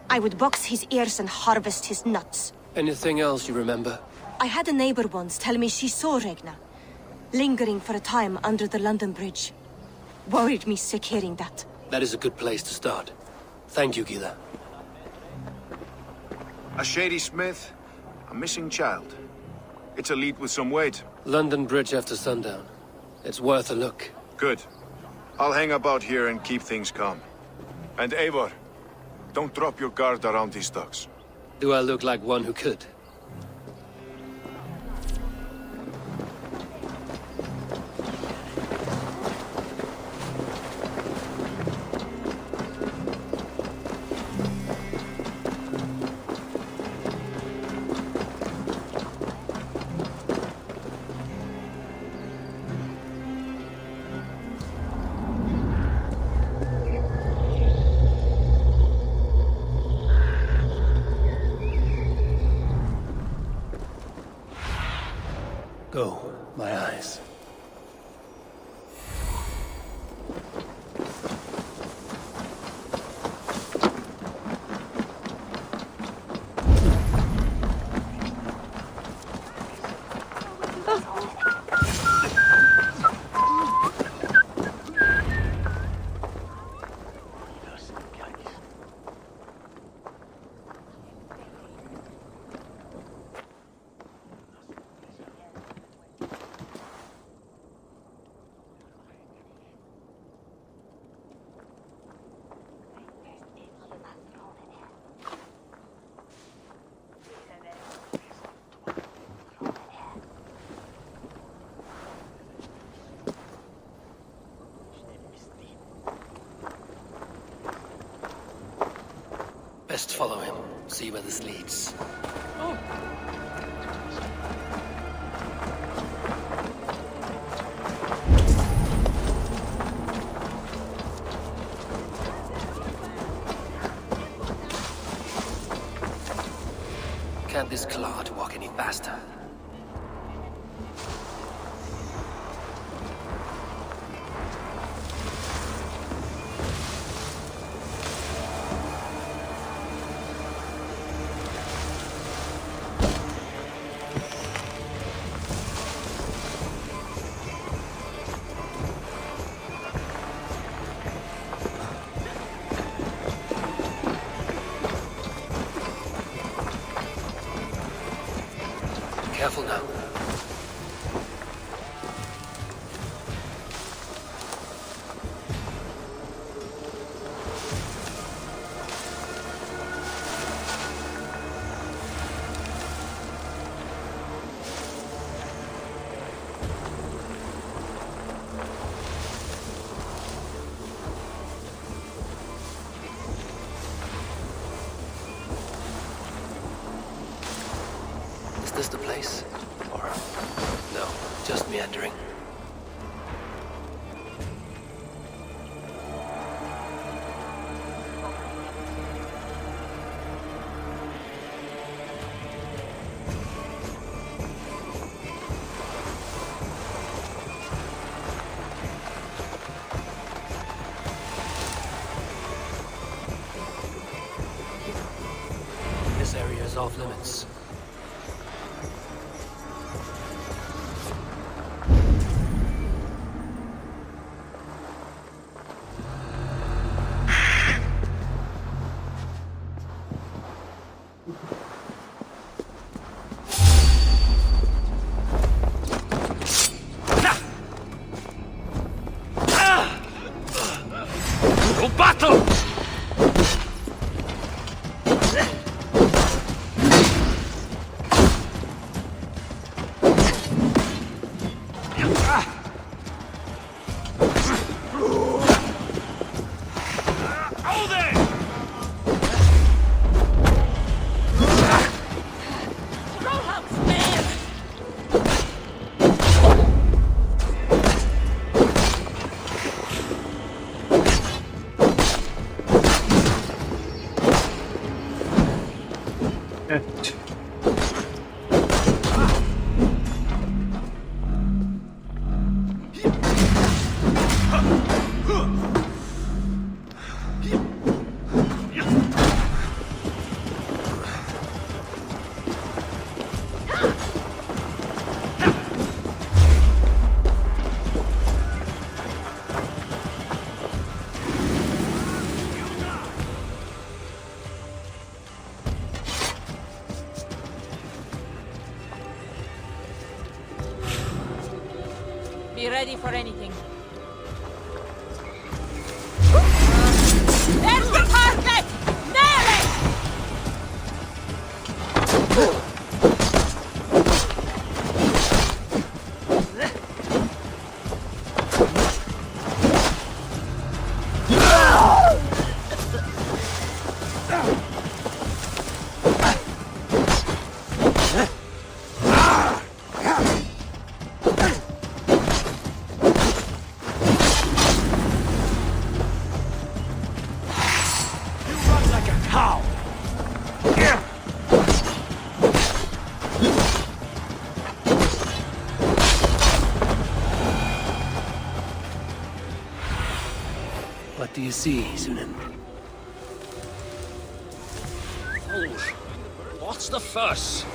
I would box his ears and harvest his nuts. Anything else you remember? I had a neighbor once tell me she saw Regna, lingering for a time under the London Bridge. Worried me sick hearing that. That is a good place to start. Thank you, Gila. A shady smith, a missing child. It's a lead with some weight. London Bridge after sundown. It's worth a look. Good. I'll hang about here and keep things calm. And Eivor, don't drop your guard around these docks. Do I look like one who could? Go, my eyes. follow him. See where this leads. Can't this clod walk any faster? Careful now. Is this the place? Or... no, just meandering. This area is off limits. Battle! Be ready for anything. There's the target! Nail it! What do you see, Sunan? What's the fuss?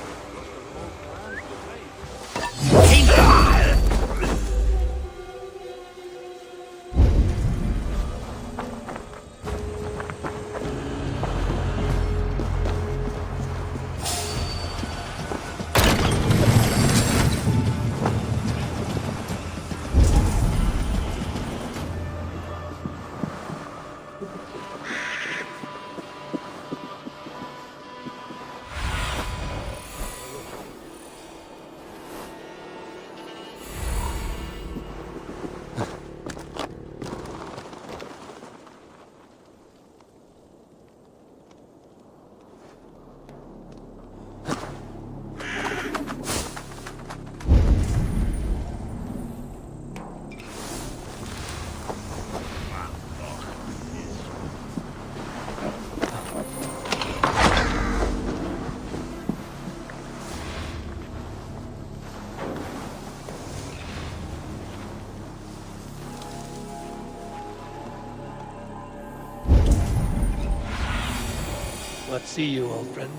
not see you, old friend.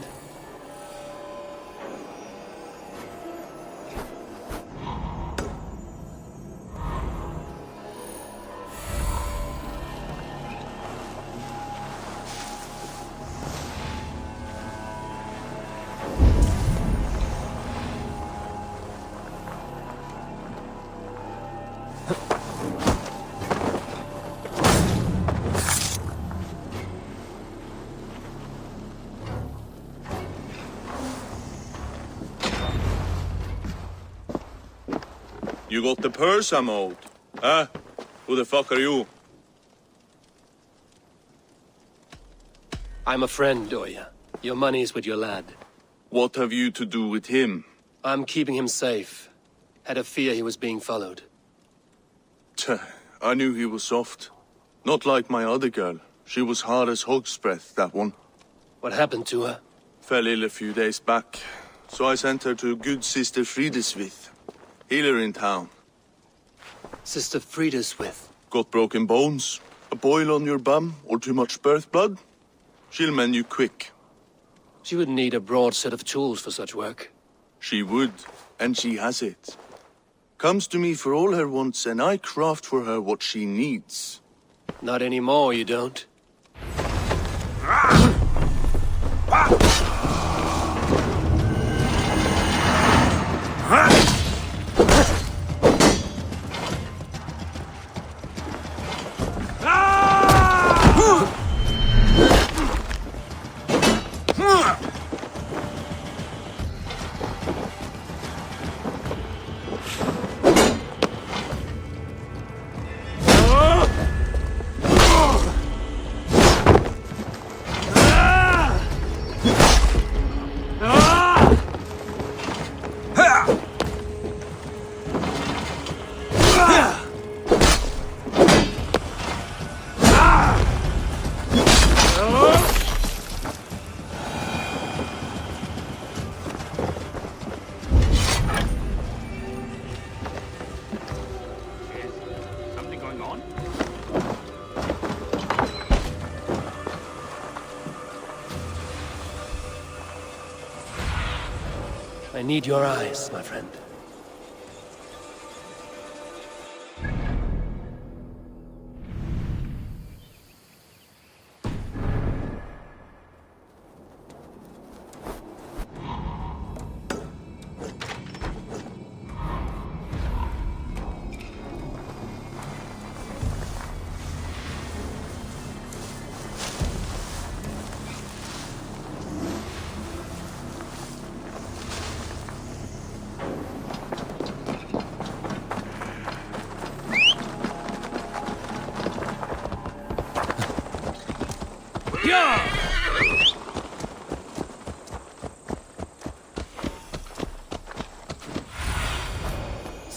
You got the purse I'm owed? Huh? Who the fuck are you? I'm a friend, Oya. Your money's with your lad. What have you to do with him? I'm keeping him safe. Had a fear he was being followed. Tch, I knew he was soft. Not like my other girl. She was hard as hog's breath, that one. What happened to her? Fell ill a few days back. So I sent her to good Sister Frideswith. Healer in town. Sister Frideswith. Got broken bones, a boil on your bum, or too much birth blood? She'll mend you quick. She would need a broad set of tools for such work. She would, and she has it. Comes to me for all her wants, and I craft for her what she needs. Not anymore, you don't. I need your eyes, my friend.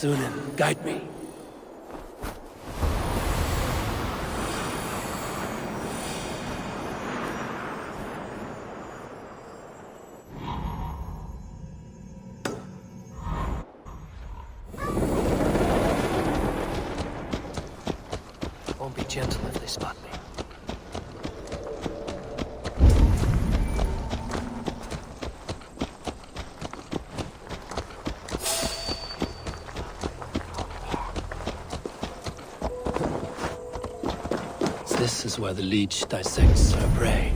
Sunan, guide me. Won't be gentle if they spot me. This is where the leech dissects her prey.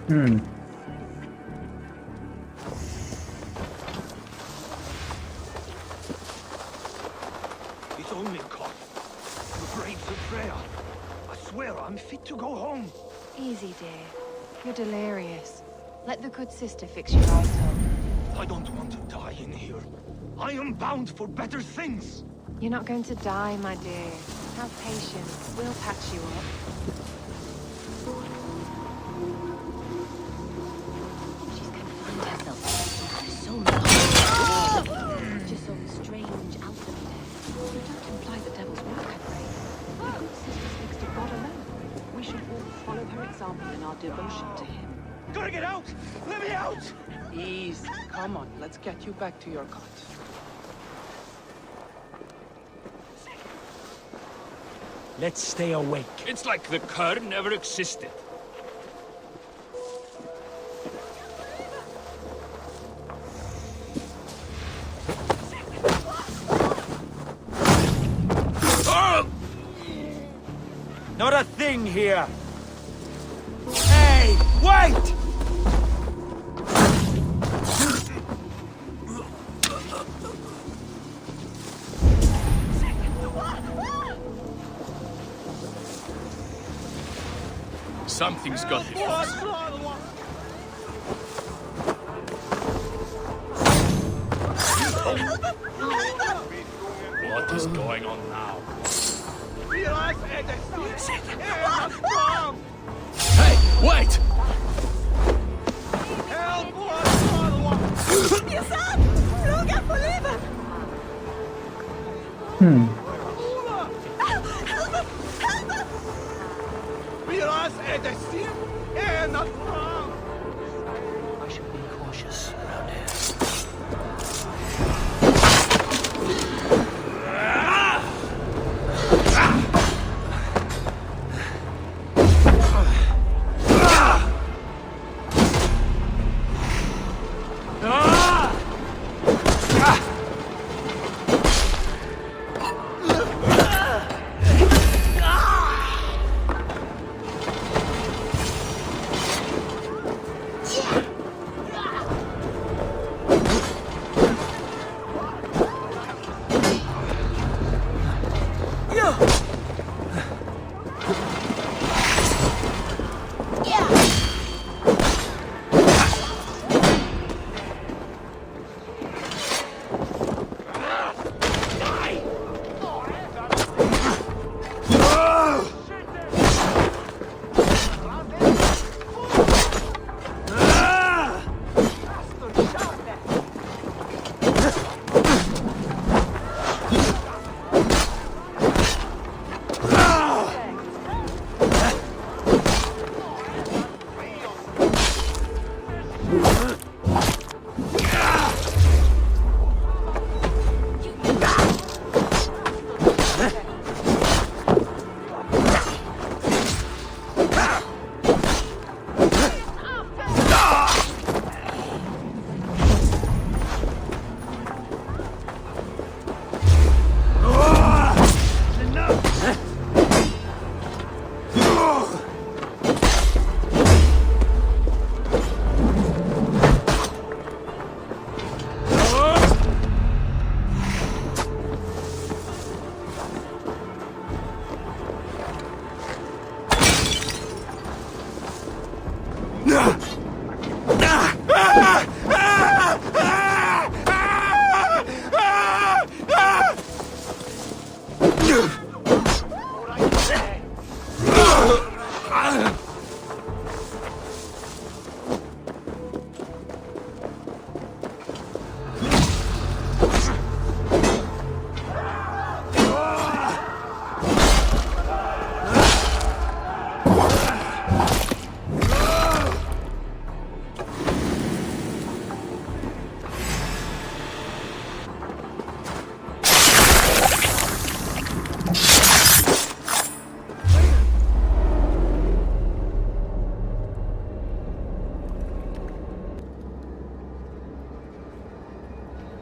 Hmm. It's only caught. The grapes of Freya. I swear I'm fit to go home. Easy, dear. You're delirious. Let the good sister fix your eyes up. I don't want to die in here. I am bound for better things. You're not going to die, my dear. Have patience. We'll patch you up. She's confined herself for so long. Just some strange alchemy there. You don't imply the devil's work, I pray. The good sister speaks to God alone. We should all follow her example in our devotion to him. Gotta get out! Let me out! Ease. Come on, let's get you back to your cot. Let's stay awake. It's like the cur never existed. Not a thing here! Hey, wait! Something's got him. What is going on now? Hey, wait! Hmm. I should be cautious around here.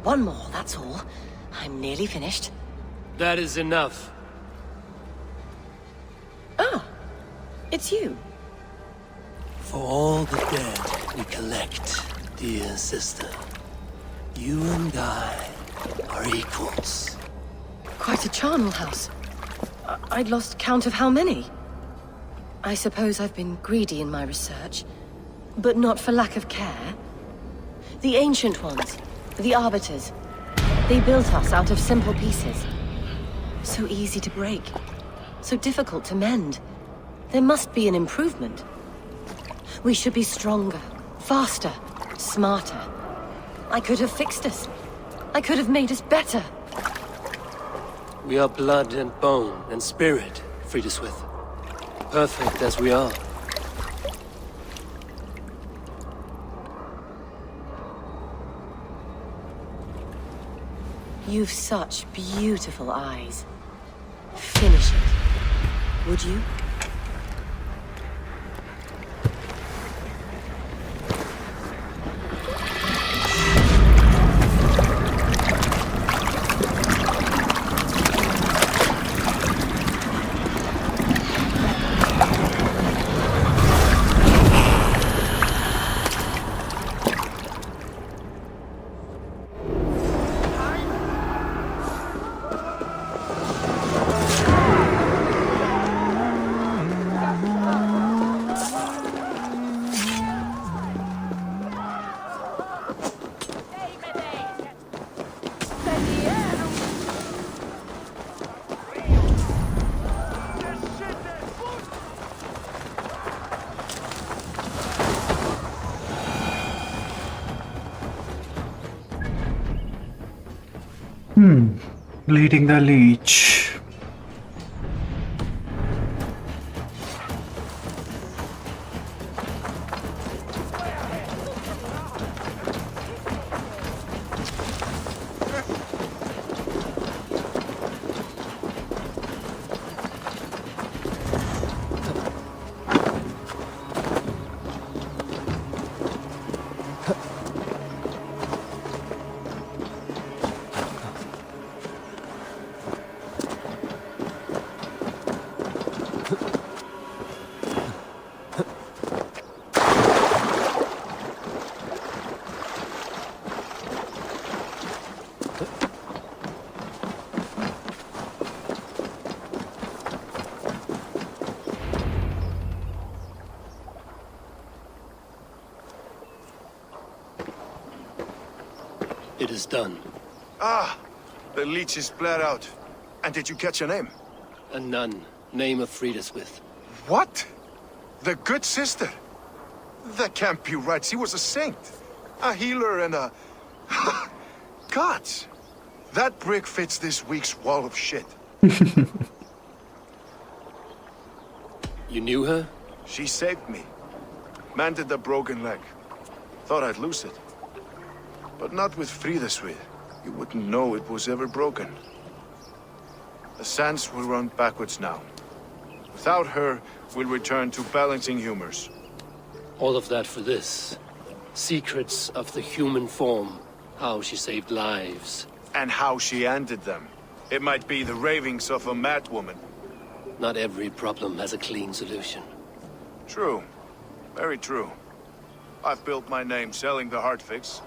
One more, that's all. I'm nearly finished. That is enough. Ah, it's you. For all the dead we collect, dear sister, you and I are equals. Quite a charnel house. I'd lost count of how many. I suppose I've been greedy in my research, but not for lack of care. The Ancient Ones, the Arbiters, they built us out of simple pieces. So easy to break, so difficult to mend. There must be an improvement. We should be stronger, faster, smarter. I could have fixed us. I could have made us better. We are blood and bone and spirit, Friedeswith. Perfect as we are. You've such beautiful eyes. Finish it, would you? Leading the leech. It is done. Ah, the leech is bled out. And did you catch her name? A nun, name of Friedeswith. What? The good sister? That can't be right. She was a saint. A healer and a... Gods! That brick fits this week's wall of shit. You knew her? She saved me. Mended the broken leg. Thought I'd lose it. But not with Friedeswith. You wouldn't know it was ever broken. The sands will run backwards now. Without her, we'll return to balancing humors. All of that for this. Secrets of the human form. How she saved lives. And how she ended them. It might be the ravings of a madwoman. Not every problem has a clean solution. True. Very true. I've built my name selling the heart fix.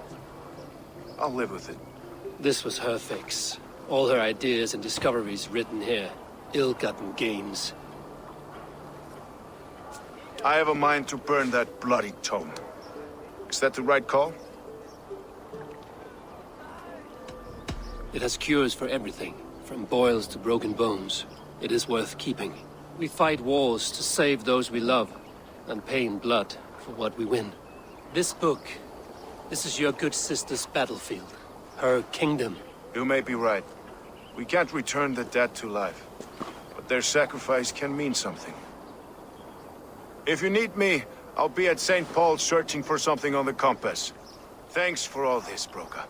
I'll live with it. This was her fix. All her ideas and discoveries written here. Ill-gotten gains. I have a mind to burn that bloody tome. Is that the right call? It has cures for everything, from boils to broken bones. It is worth keeping. We fight wars to save those we love, and pay in blood for what we win. This book, this is your good sister's battlefield. Her kingdom. You may be right. We can't return the dead to life. But their sacrifice can mean something. If you need me, I'll be at St. Paul's searching for something on the compass. Thanks for all this, Broca.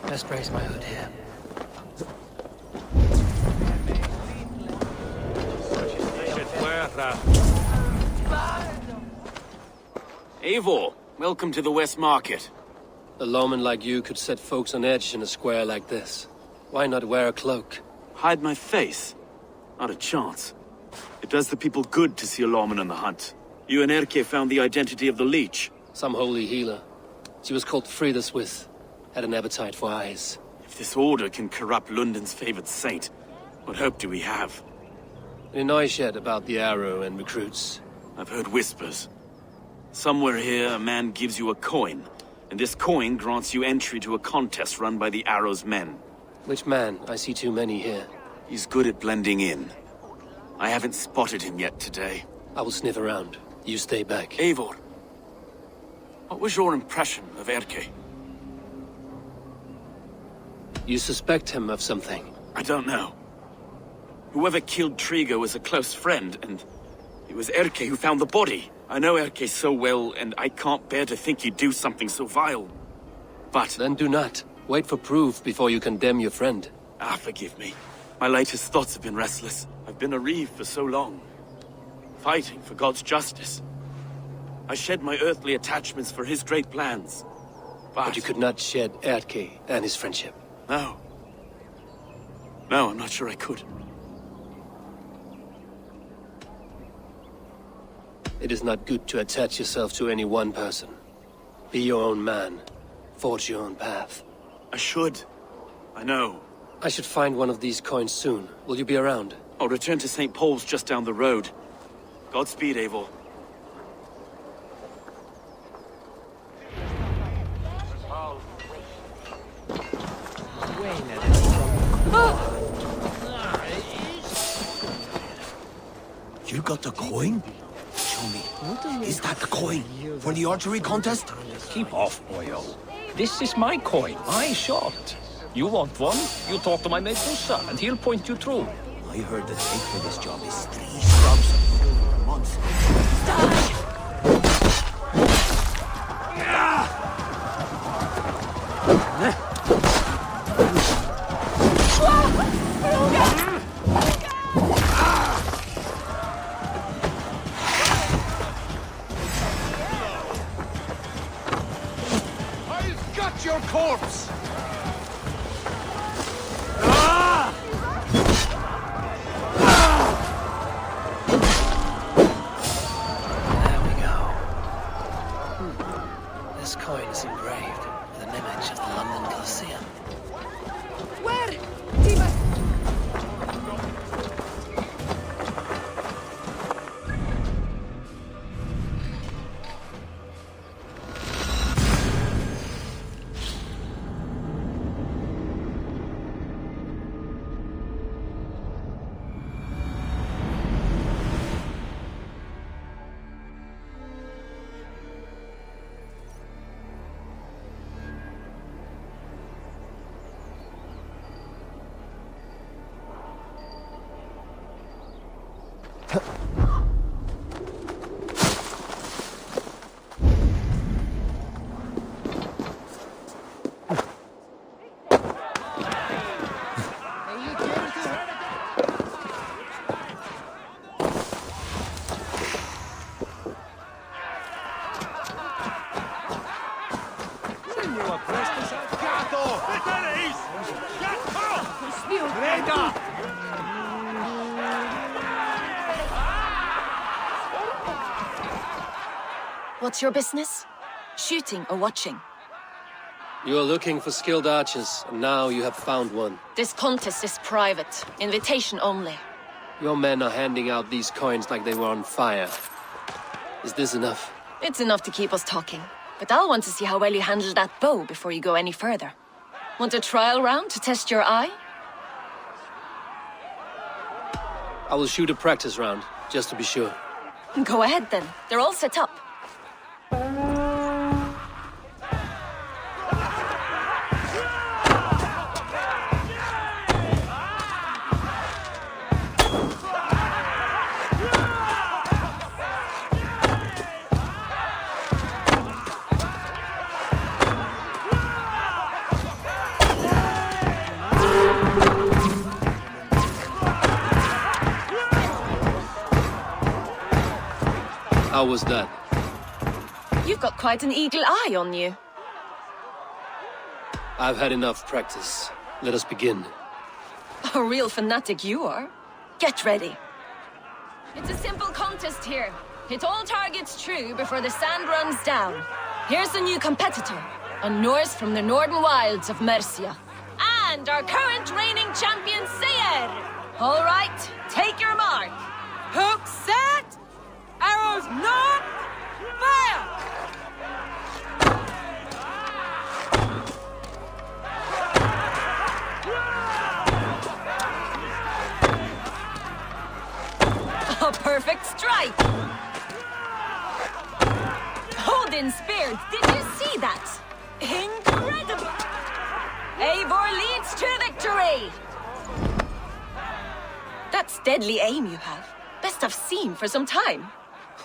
Best raise my hood here. Eivor, welcome to the West Market. A lawman like you could set folks on edge in a square like this. Why not wear a cloak? Hide my face? Not a chance. It does the people good to see a lawman on the hunt. You and Erke found the identity of the leech. Some holy healer. She was called Frida Swith. Had an appetite for eyes. If this order can corrupt London's favored saint, what hope do we have? Any noise yet about the arrow and recruits? I've heard whispers. Somewhere here, a man gives you a coin, and this coin grants you entry to a contest run by the Arrow's men. Which man? I see too many here. He's good at blending in. I haven't spotted him yet today. I will sniff around. You stay back. Eivor, what was your impression of Erke? You suspect him of something? I don't know. Whoever killed Trigo was a close friend, and it was Erke who found the body. I know Erke so well, and I can't bear to think he'd do something so vile. But... Then do not. Wait for proof before you condemn your friend. Forgive me. My latest thoughts have been restless. I've been a reeve for so long, fighting for God's justice. I shed my earthly attachments for his great plans. But you could not shed Erke and his friendship. No. No, I'm not sure I could. It is not good to attach yourself to any one person. Be your own man. Forge your own path. I should. I know. I should find one of these coins soon. Will you be around? I'll return to St. Paul's just down the road. Godspeed, Eivor. You got the coin? Show me. Is that the coin for the archery contest? Keep off, boyo. This is my coin, my shot. You want one? You talk to my mate Musa, and he'll point you through. I heard the take for this job is 3 scrubs per month. I've got your corpse! There we go. This coin is engraved with an image of the London Colosseum. Where? Diva! What's your business? Shooting or watching? You are looking for skilled archers, and now you have found one. This contest is private. Invitation only. Your men are handing out these coins like they were on fire. Is this enough? It's enough to keep us talking. But I'll want to see how well you handle that bow before you go any further. Want a trial round to test your eye? I will shoot a practice round, just to be sure. Go ahead then. They're all set up. How was that? You've got quite an eagle eye on you. I've had enough practice. Let us begin. A real fanatic you are. Get ready. It's a simple contest here. Hit all targets true before the sand runs down. Here's the new competitor, a Norse from the northern wilds of Mercia. And our current reigning champion, Sayer. All right, take your mark. Hook set! Arrows not! Fire! A perfect strike! Odin speared, did you see that? Incredible! Eivor leads to victory! That's deadly aim you have. Best I've seen for some time.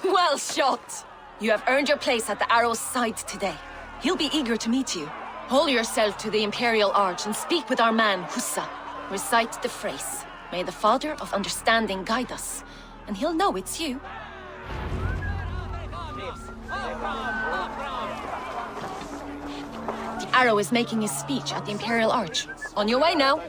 Well shot! You have earned your place at the Arrow's side today. He'll be eager to meet you. Hold yourself to the Imperial Arch and speak with our man, Hussa. Recite the phrase. May the Father of Understanding guide us. And he'll know it's you. The Arrow is making his speech at the Imperial Arch. On your way now.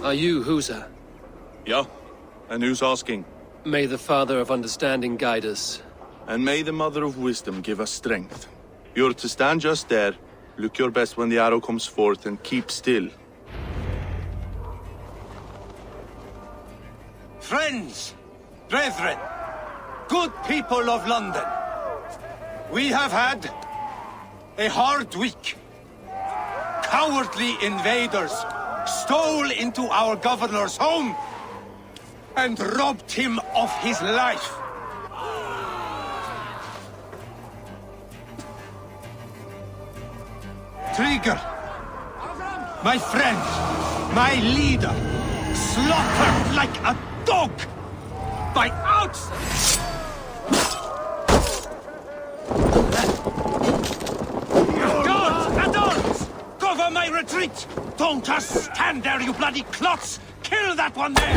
Are you Husa? Yeah, and who's asking? May the Father of Understanding guide us. And may the Mother of Wisdom give us strength. You're to stand just there, look your best when the arrow comes forth, and keep still. Friends, brethren, good people of London, we have had a hard week. Cowardly invaders stole into our governor's home and robbed him of his life. Trigger, my friend, my leader, slaughtered like a dog by outs. Guards and arms, cover my retreat. Don't just stand there, you bloody clots! Kill that one there!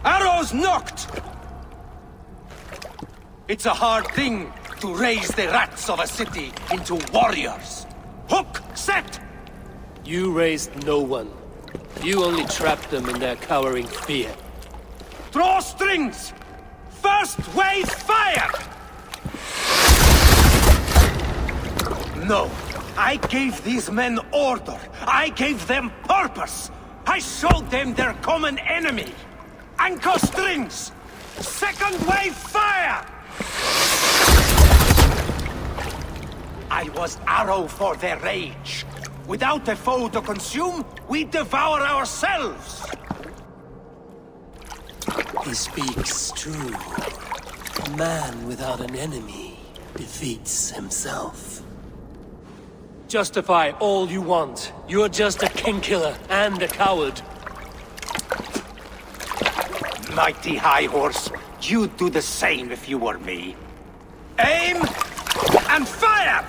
Arrows knocked! It's a hard thing to raise the rats of a city into warriors. Hook, set! You raised no one. You only trapped them in their cowering fear. Draw strings! First wave fire! No, I gave these men order. I gave them purpose. I showed them their common enemy. Anchor strings! Second wave fire! I was arrow for their rage. Without a foe to consume, we devour ourselves! He speaks true. A man without an enemy defeats himself. Justify all you want. You're just a king-killer and a coward. Mighty High Horse, you'd do the same if you were me. Aim and fire!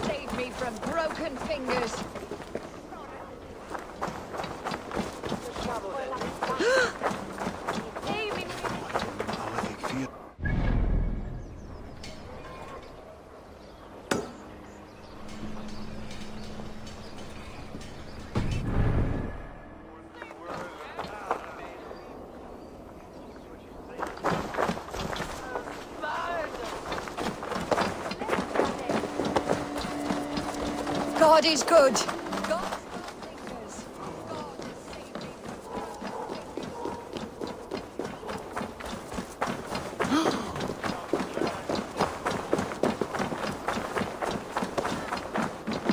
Save me from broken fingers. God is good.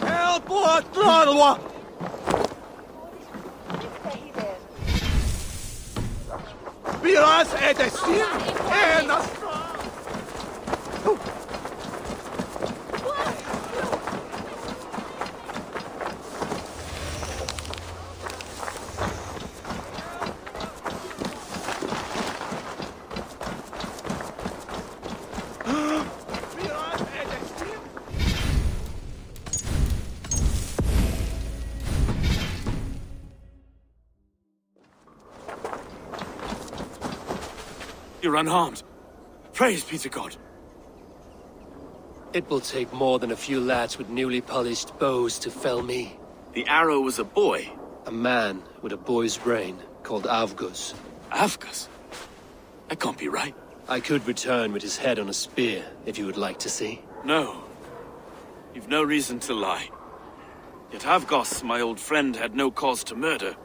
Help! What? Miras et estim en You're unharmed. Praise be to God. It will take more than a few lads with newly polished bows to fell me. The arrow was a boy. A man with a boy's brain, called Avgus. Avgus? That can't be right. I could return with his head on a spear, if you would like to see. No. You've no reason to lie. Yet Avgos, my old friend, had no cause to murder.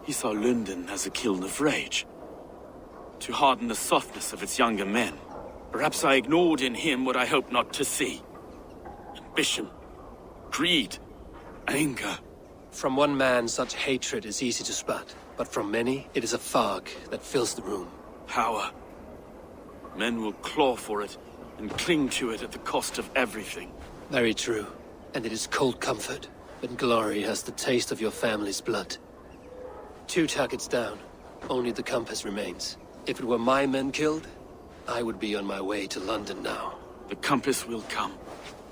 He saw London as a kiln of rage, to harden the softness of its younger men. Perhaps I ignored in him what I hoped not to see. Ambition, greed, anger. From one man, such hatred is easy to spot, but from many, it is a fog that fills the room. Power. Men will claw for it and cling to it at the cost of everything. Very true. And it is cold comfort when glory has the taste of your family's blood. 2 targets down. Only the compass remains. If it were my men killed, I would be on my way to London now. The compass will come,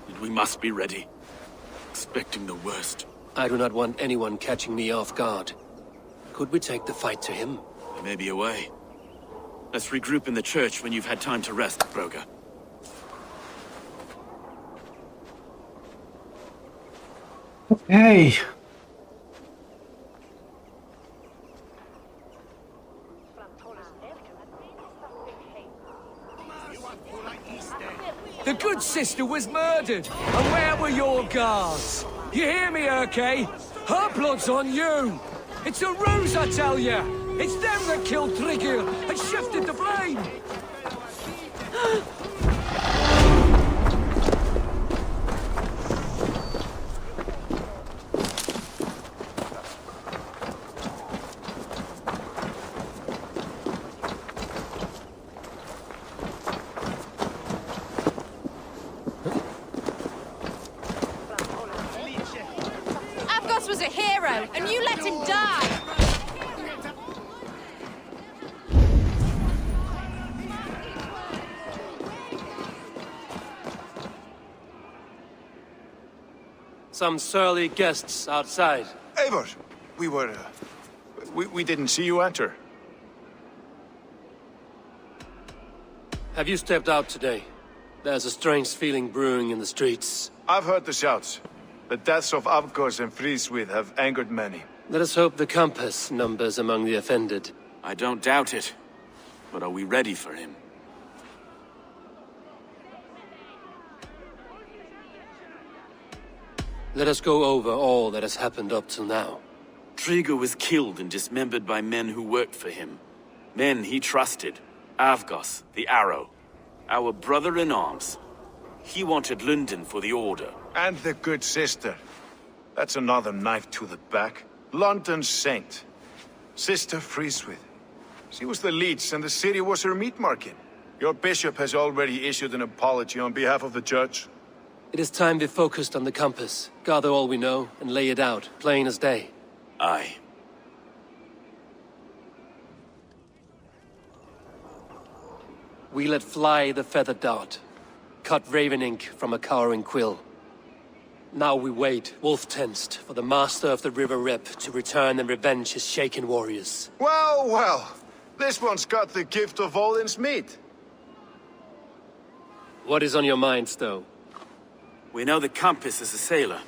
and we must be ready. Expecting the worst. I do not want anyone catching me off guard. Could we take the fight to him? There may be a way. Let's regroup in the church when you've had time to rest, Broga. Okay. The good sister was murdered. And where were your guards? You hear me, Urke? Her blood's on you. It's a ruse, I tell you. It's them that killed Trigger and shifted the blame. Avgos was a hero, and you let him die! Some surly guests outside. Eivor, we didn't see you enter. Have you stepped out today? There's a strange feeling brewing in the streets. I've heard the shouts. The deaths of Avgos and Friswith have angered many. Let us hope the compass numbers among the offended. I don't doubt it. But are we ready for him? Let us go over all that has happened up till now. Trigger was killed and dismembered by men who worked for him. Men he trusted. Avgos, the Arrow. Our brother-in-arms. He wanted London for the Order. And the good sister. That's another knife to the back. London's saint. Sister Friswith. She was the leech and the city was her meat market. Your bishop has already issued an apology on behalf of the church. It is time we focused on the compass, gather all we know, and lay it out, plain as day. Aye. We let fly the feathered dart, cut raven ink from a cowering quill. Now we wait, wolf-tensed, for the master of the River Rep to return and revenge his shaken warriors. Well, well. This one's got the gift of Odin's meat. What is on your minds, though? We know the compass is a sailor.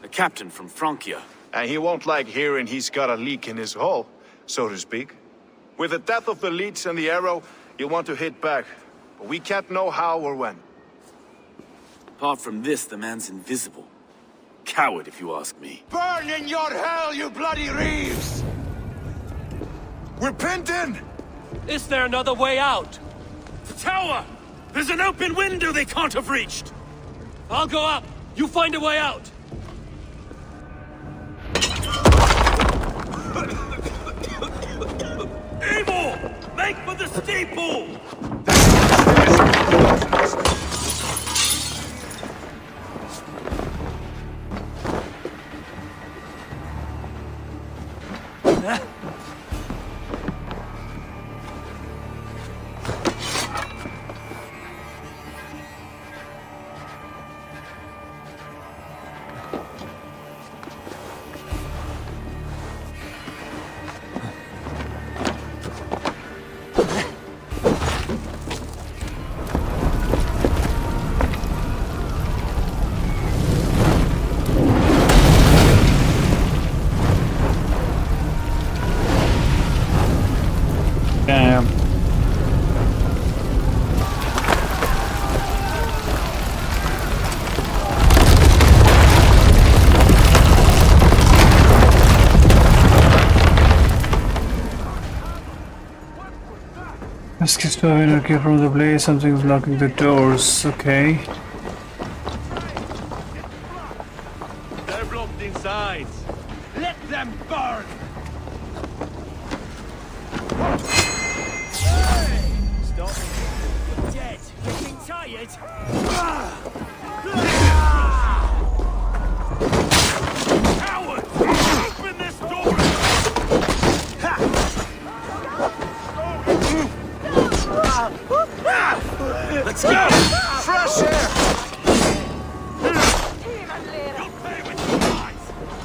A captain from Francia. And he won't like hearing he's got a leak in his hull, so to speak. With the death of the leech and the arrow, you want to hit back. But we can't know how or when. Apart from this, the man's invisible. Coward, if you ask me. Burn in your hell, you bloody reeves! We're pinned in! Is there another way out? The tower! There's an open window they can't have reached! I'll go up! You find a way out! Evil! Make for the steeple! Damn. Rescue stuff energy from the blaze, something's blocking the doors, okay. They're blocked inside. Let them burn! Stop. You're dead. Getting tired? Coward! Open this door! Let's go! Fresh air!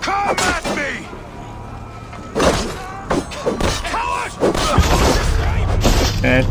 Come at me! Dead.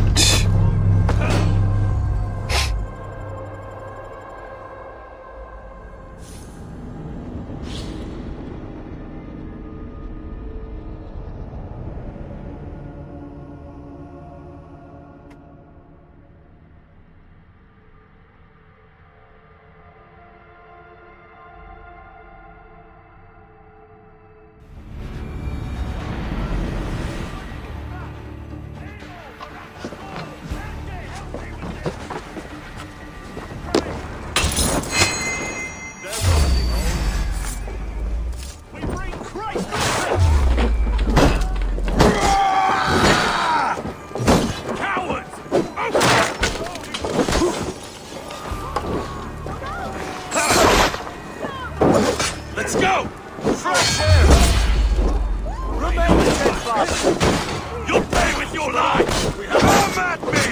You'll pay with your life! Come at me!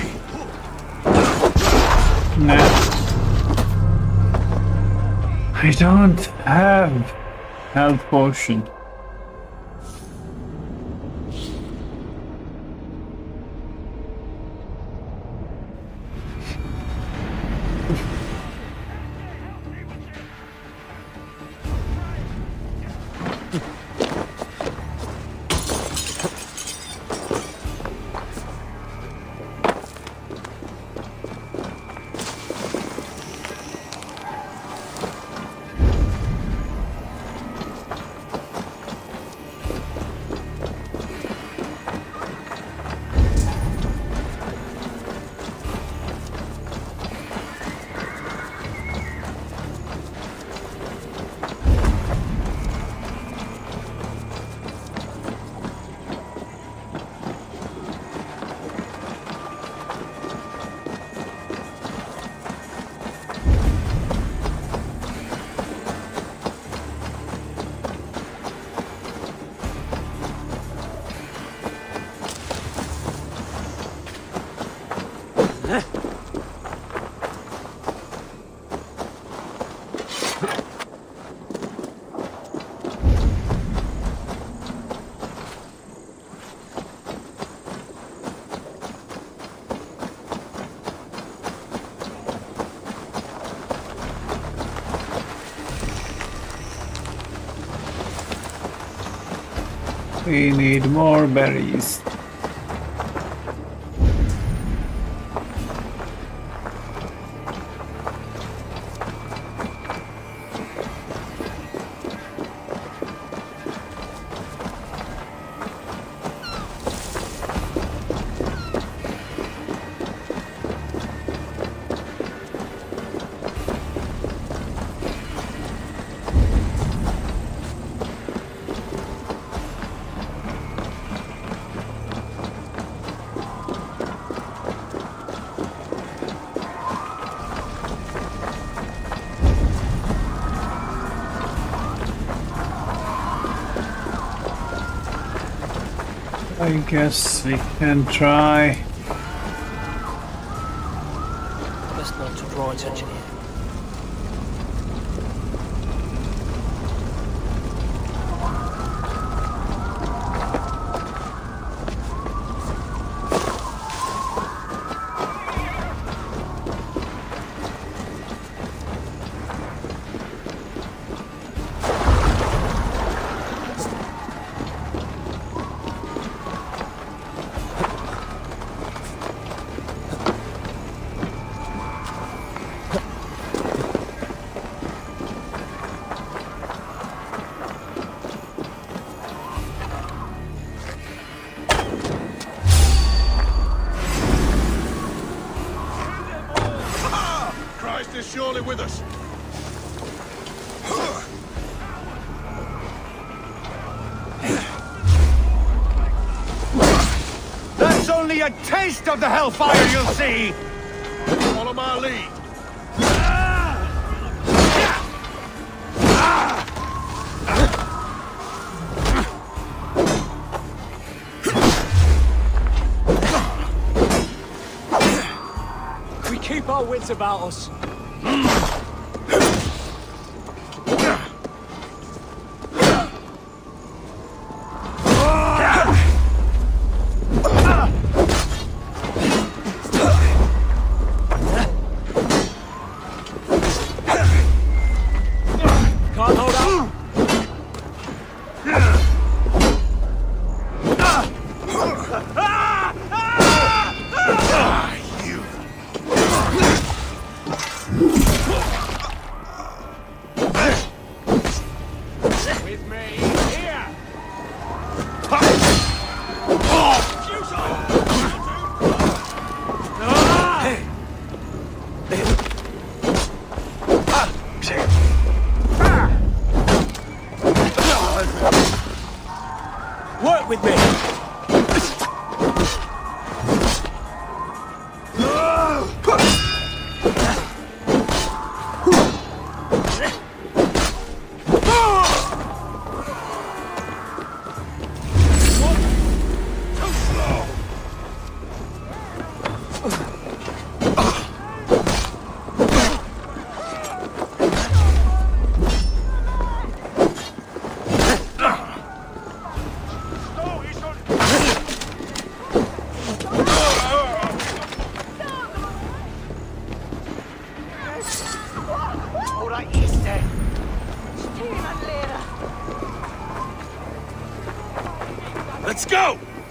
Nah. I don't have health potion. We need more berries. I guess we can try. Best not to draw attention here. Christ is surely with us. That's only a taste of the hellfire you'll see! Follow my lead. We keep our wits about us. Can't hold out. You.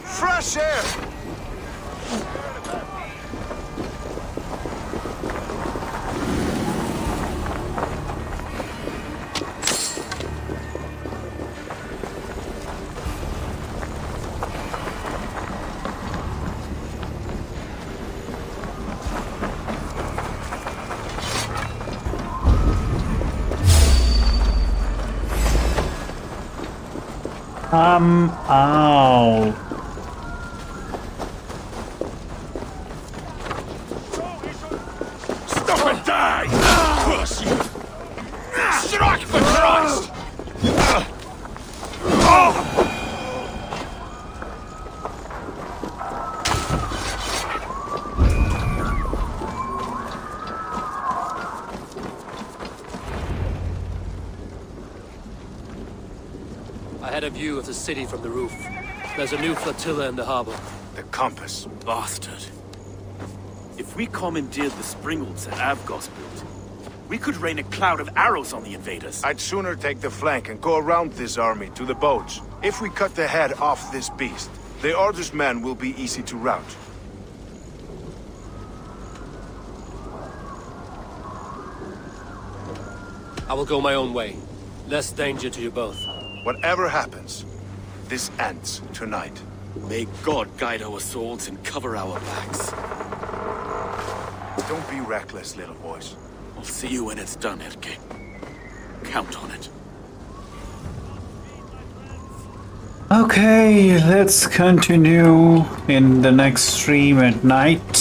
Fresh air! Ow. Stop and die! Curse you! Strike for Christ! I had a view of the city from the roof. There's a new flotilla in the harbor. The compass. Bastard. If we commandeered the springholds that Avgos built, we could rain a cloud of arrows on the invaders. I'd sooner take the flank and go around this army to the boats. If we cut the head off this beast, the Order's men will be easy to rout. I will go my own way. Less danger to you both. Whatever happens, this ends tonight. May God guide our swords and cover our backs. Don't be reckless, little boys. I'll see you when it's done, Erke. Count on it. Okay, let's continue in the next stream at night.